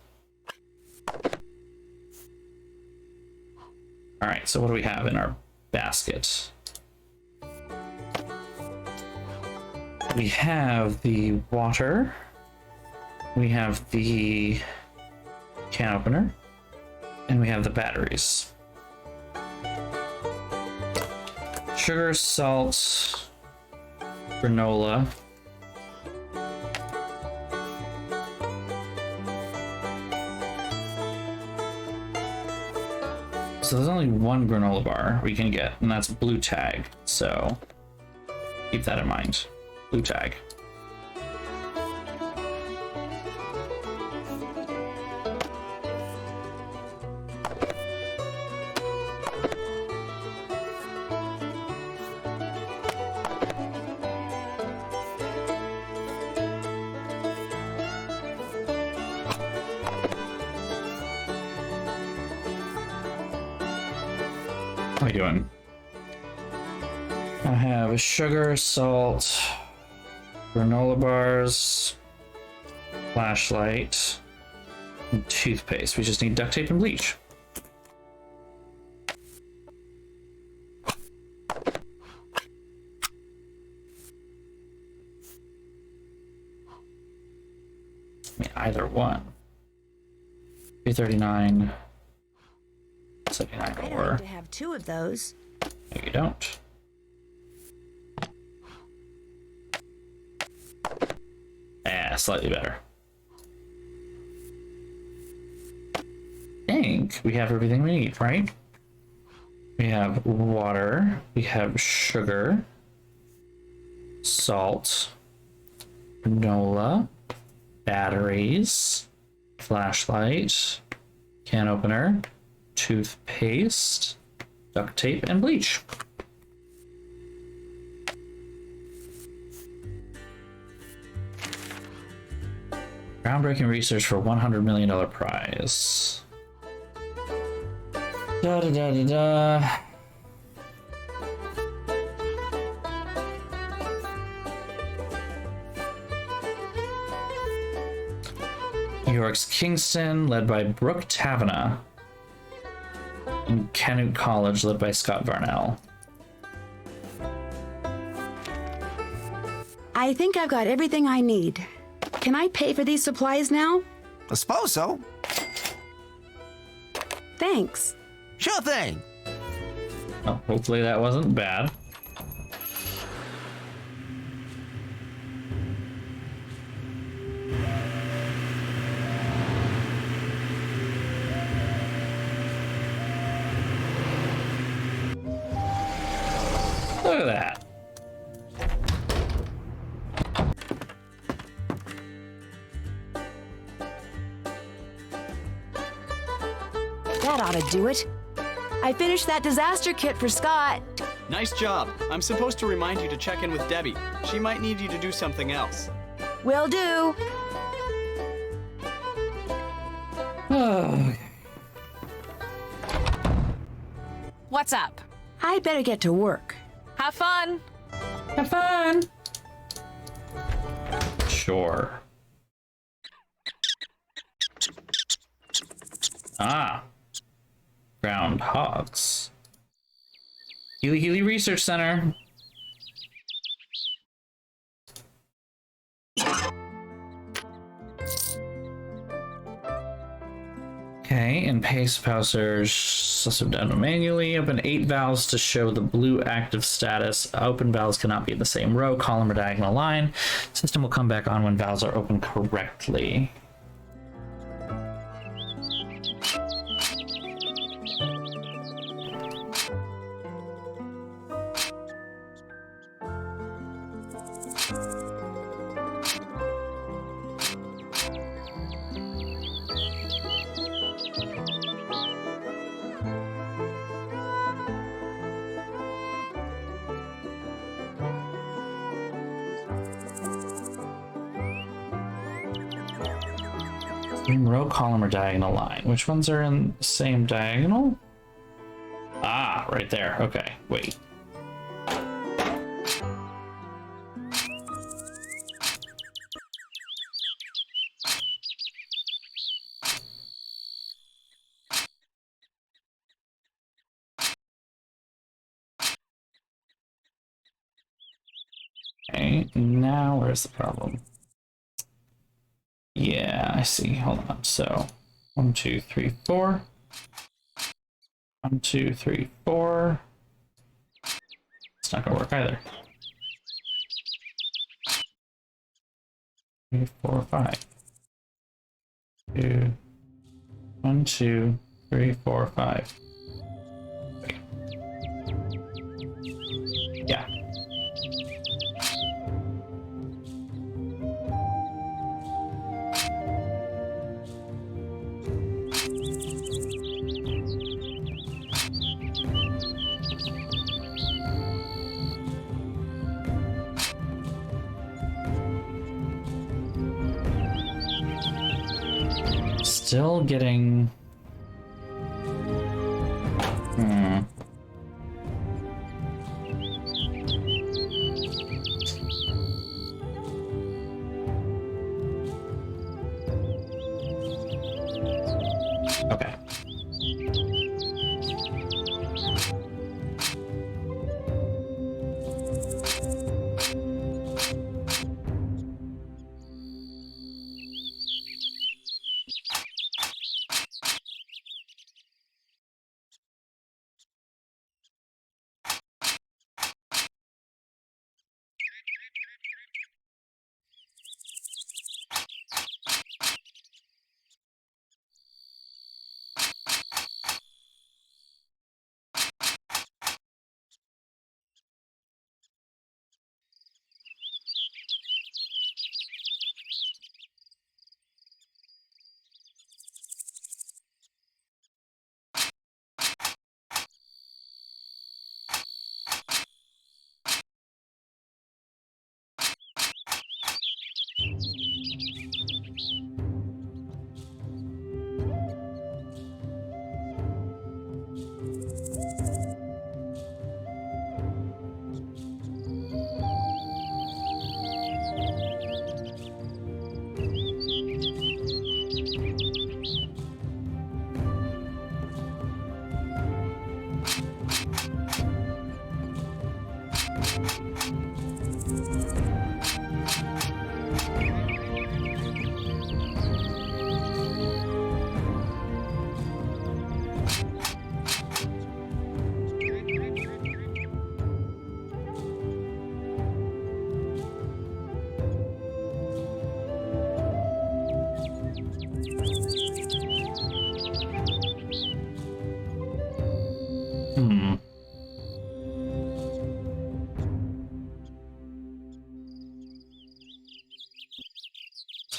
All right, so what do we have in our basket? We have the water, we have the can opener, and we have the batteries. Sugar, salt, granola. So there's only one granola bar we can get, and that's blue tag, so keep that in mind. Blue tag. How are we doing? I have sugar, salt, granola bars, flashlight, and toothpaste. We just need duct tape and bleach. I mean, either one. 339, 79, I'd or like to have 2 of those. no, you don't. Yeah, slightly better. I think we have everything we need, right? We have water, we have sugar, salt, granola, batteries, flashlight, can opener, toothpaste, duct tape, and bleach. Groundbreaking research for $100 million prize. Da da da da da. New York's Kingston, led by Brooke Tavenna. And Canute College, led by Scott Varnell. I think I've got everything I need. Can I pay for these supplies now? I suppose so. Thanks. Sure thing. Oh, hopefully that wasn't bad. Look at that. That ought to do it. I finished that disaster kit for Scott. Nice job. I'm supposed to remind you to check in with Debbie. She might need you to do something else. Will do. What's up? I better get to work. Have fun. Have fun. Sure. Ah. Groundhogs. Healy Healy Research Center. Okay, and paste pausers system done manually. Open 8 valves to show the blue active status. Open valves cannot be in the same row, column, or diagonal line. System will come back on when valves are open correctly. Same row, column, or diagonal line. Which ones are in the same diagonal? Ah, right there. Okay, wait. Okay, now where's the problem? Yeah, I see. Hold on. So 1, 2, 3, 4. 1, 2, 3, 4. It's not gonna work either. 3, 4, 5. 2. 1, 2, 3, 4, 5. Okay. Yeah. Still getting... Okay.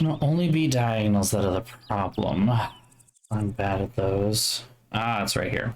gonna only be diagonals that are the problem. I'm bad at those. Ah, it's right here.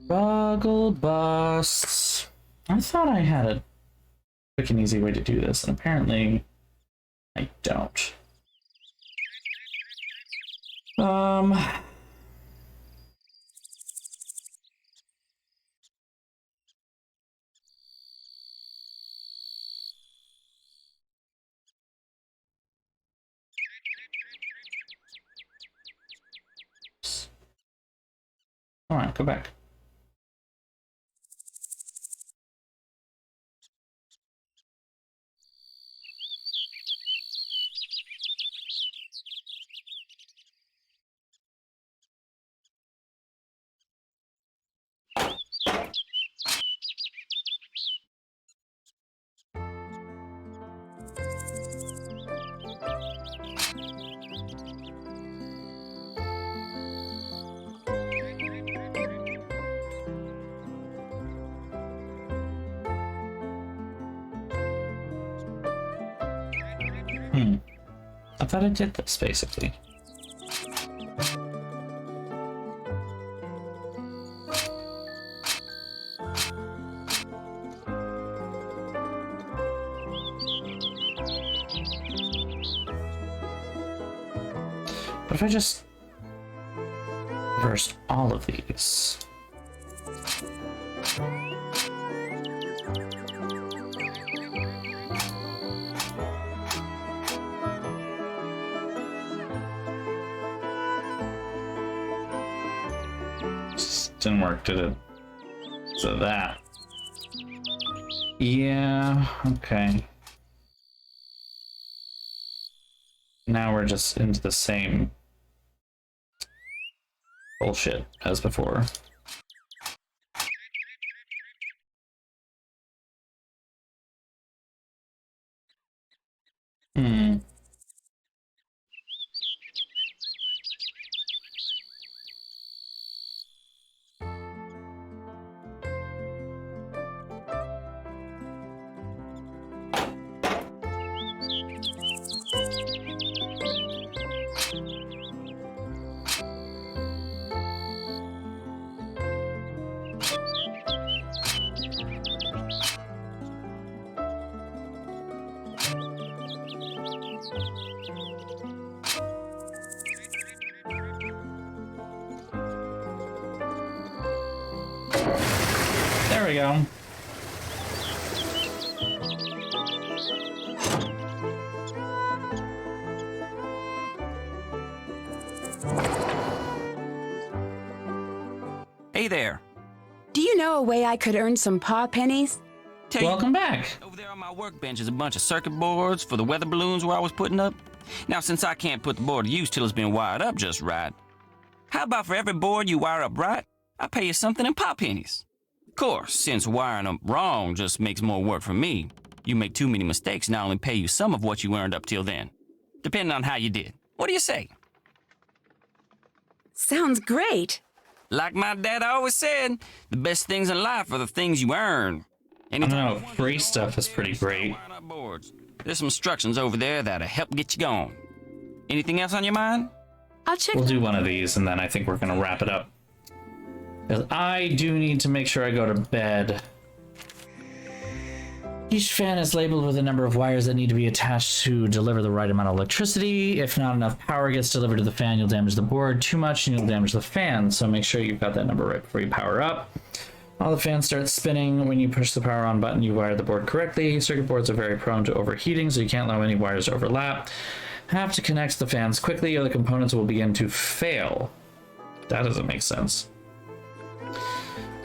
Boggle busts. I thought I had a quick and easy way to do this, and apparently I don't. All right, go back. I thought I did this, basically. But if I just reversed all of these... Didn't work, did it? So that. Yeah, okay. Now we're just into the same bullshit as before. There we go. Hey there. Do you know a way I could earn some paw pennies? Welcome back. Over there on my workbench is a bunch of circuit boards for the weather balloons where I was putting up. Now, since I can't put the board to use till it's been wired up just right, how about for every board you wire up right, I pay you something in paw pennies? Of course, since wiring them wrong just makes more work for me, you make too many mistakes and I only pay you some of what you earned up till then, depending on how you did. What do you say? Sounds great. Like my dad always said, the best things in life are the things you earn. I don't know, free stuff is pretty great. There's some instructions over there that'll help get you going. Anything else on your mind? I'll check. We'll do one of these, and then I think we're gonna wrap it up. Because I do need to make sure I go to bed. Each fan is labeled with a number of wires that need to be attached to deliver the right amount of electricity. If not enough power gets delivered to the fan, you'll damage the board. Too much, and you'll damage the fan. So make sure you've got that number right before you power up. While the fan starts spinning, when you push the power on button, you wire the board correctly. Circuit boards are very prone to overheating, so you can't allow any wires to overlap. Have to connect the fans quickly, or the components will begin to fail. That doesn't make sense.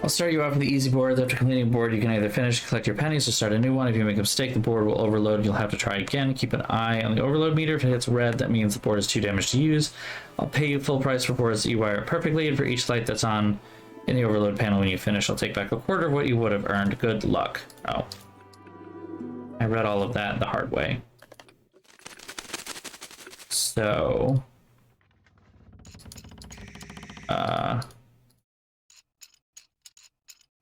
I'll start you off with the easy board. After completing a board, you can either finish, collect your pennies, or start a new one. If you make a mistake, the board will overload. You'll have to try again. Keep an eye on the overload meter. If it hits red, that means the board is too damaged to use. I'll pay you full price for boards that you wire it perfectly, and for each light that's on in the overload panel when you finish, I'll take back a quarter of what you would have earned. Good luck. Oh. I read all of that the hard way. So...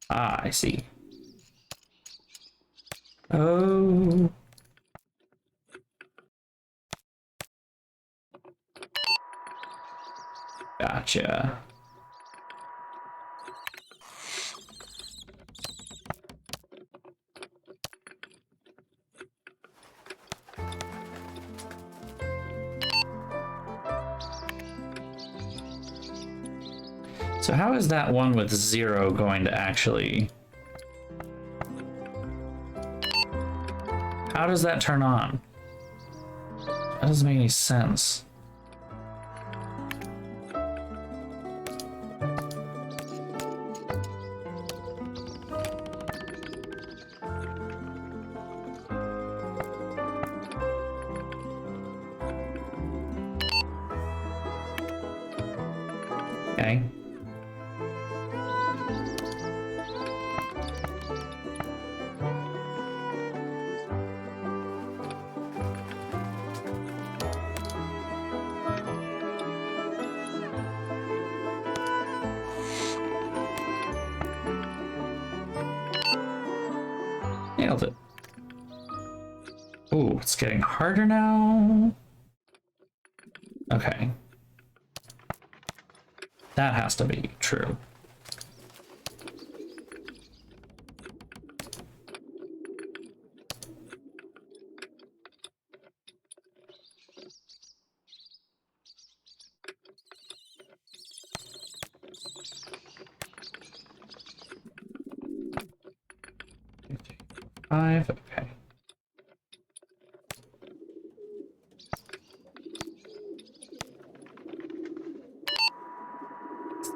I see. Oh. Gotcha. So how is that one with 0 going to actually... How does that turn on? That doesn't make any sense. Okay. Nailed it. Ooh, it's getting harder now. Okay. That has to be true. Five, okay.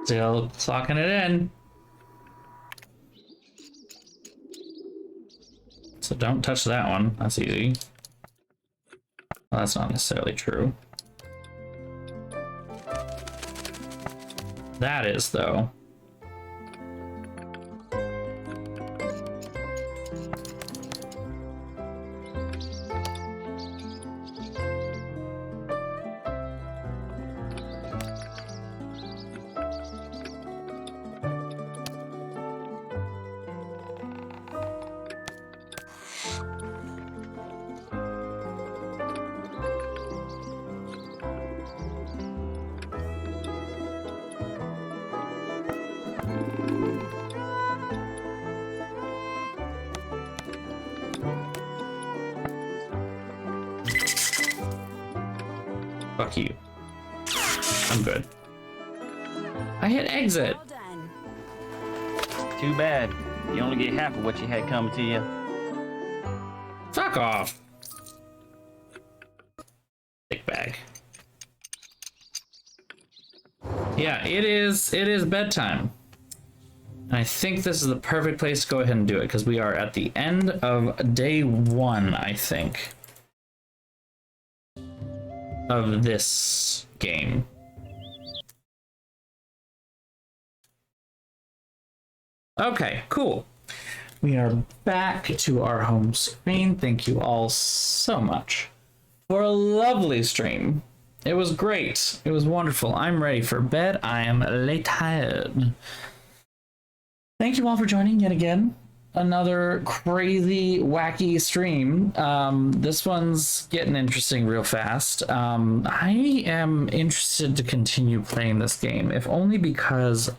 Still clocking it in. So don't touch that one. That's easy. Well, that's not necessarily true. That is, though. Fuck you. I'm good. I hit exit. Well done. Too bad. You only get half of what you had coming to you. Fuck off. Dick bag. Yeah, it is bedtime. And I think this is the perfect place to go ahead and do it because we are at the end of day 1, I think, of this game. Okay, cool. We are back to our home screen. Thank you all so much for a lovely stream. It was great. It was wonderful. I'm ready for bed. I am tired. Thank you all for joining yet again. Another crazy, wacky stream. This one's getting interesting real fast. I am interested to continue playing this game, if only because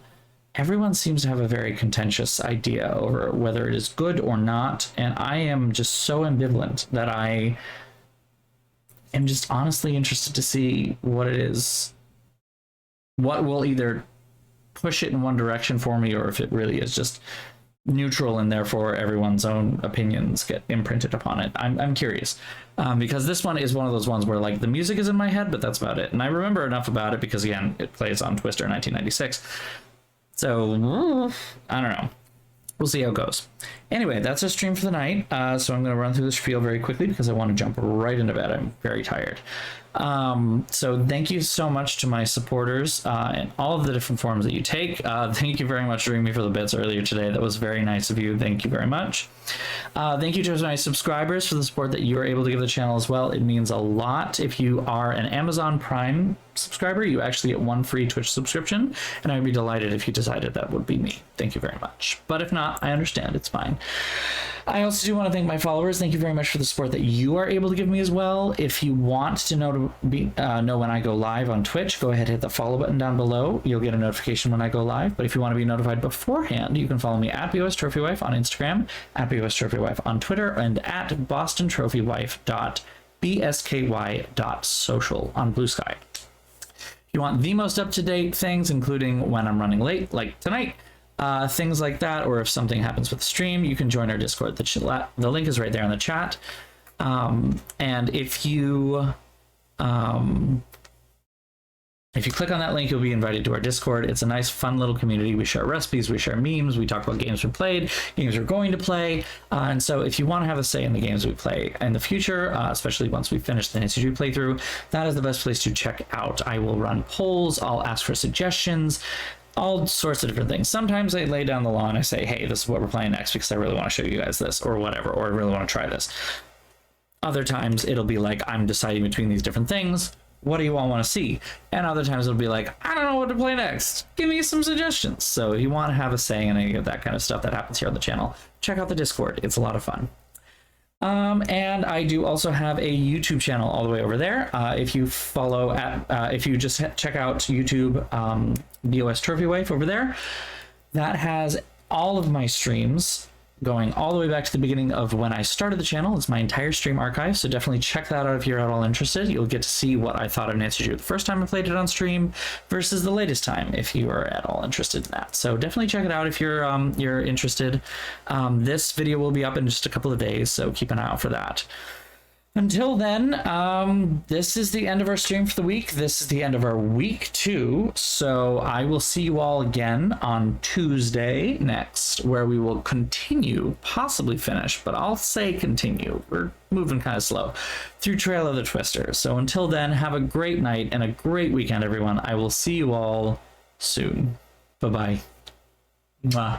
everyone seems to have a very contentious idea over whether it is good or not, and I am just so ambivalent that I am just honestly interested to see what it is, what will either push it in one direction for me, or if it really is just neutral and therefore everyone's own opinions get imprinted upon it. I'm curious, because this one is one of those ones where like the music is in my head, but that's about it, and I remember enough about it because again it plays on Twister 1996, so I don't know. We'll see how it goes. Anyway, that's our stream for the night. So I'm going to run through this spiel very quickly because I want to jump right into bed. I'm very tired. So thank you so much to my supporters and all of the different forms that you take. Thank you very much for ringing me for the bits earlier today. That was very nice of you. Thank you very much. Thank you to my subscribers for the support that you are able to give the channel as well. It means a lot. If you are an Amazon Prime subscriber, you actually get one free Twitch subscription, and I'd be delighted if you decided that would be me. Thank you very much. But if not, I understand. It's fine. I also do want to thank my followers. Thank you very much for the support that you are able to give me as well. If you want to know when I go live on Twitch, go ahead and hit the follow button down below. You'll get a notification when I go live. But if you want to be notified beforehand, you can follow me at BOSTrophyWife on Instagram, at BOSTrophyWife on Twitter, and at BostonTrophyWife.bsky.social on Blue Sky. If you want the most up-to-date things, including when I'm running late, like tonight, things like that, or if something happens with the stream, you can join our Discord. The link is right there in the chat. And if you click on that link, you'll be invited to our Discord. It's a nice, fun little community. We share recipes, we share memes, we talk about games we played, games we're going to play. And so if you want to have a say in the games we play in the future, especially once we finish the Nancy Drew playthrough, that is the best place to check out. I will run polls, I'll ask for suggestions, all sorts of different things. Sometimes I lay down the law and I say, hey, this is what we're playing next because I really want to show you guys this, or whatever, or I really want to try this. Other times it'll be like, I'm deciding between these different things. What do you all want to see? And other times it'll be like, I don't know what to play next. Give me some suggestions. So if you want to have a say in any of that kind of stuff that happens here on the channel, check out the Discord. It's a lot of fun. And I do also have a YouTube channel all the way over there. If you follow if you just check out YouTube, BOSTrophyWife over there, that has all of my streams going all the way back to the beginning of when I started the channel. It's my entire stream archive, so definitely check that out if you're at all interested. You'll get to see what I thought of Nancy Drew the first time I played it on stream versus the latest time if you are at all interested in that. So definitely check it out if you're interested. This video will be up in just a couple of days, so keep an eye out for that. Until then, this is the end of our stream for the week. This is the end of our week 2. So I will see you all again on Tuesday next, where we will continue, possibly finish, but I'll say continue. We're moving kind of slow through Trail of the Twister. So until then, have a great night and a great weekend, everyone. I will see you all soon. Bye-bye. Mwah.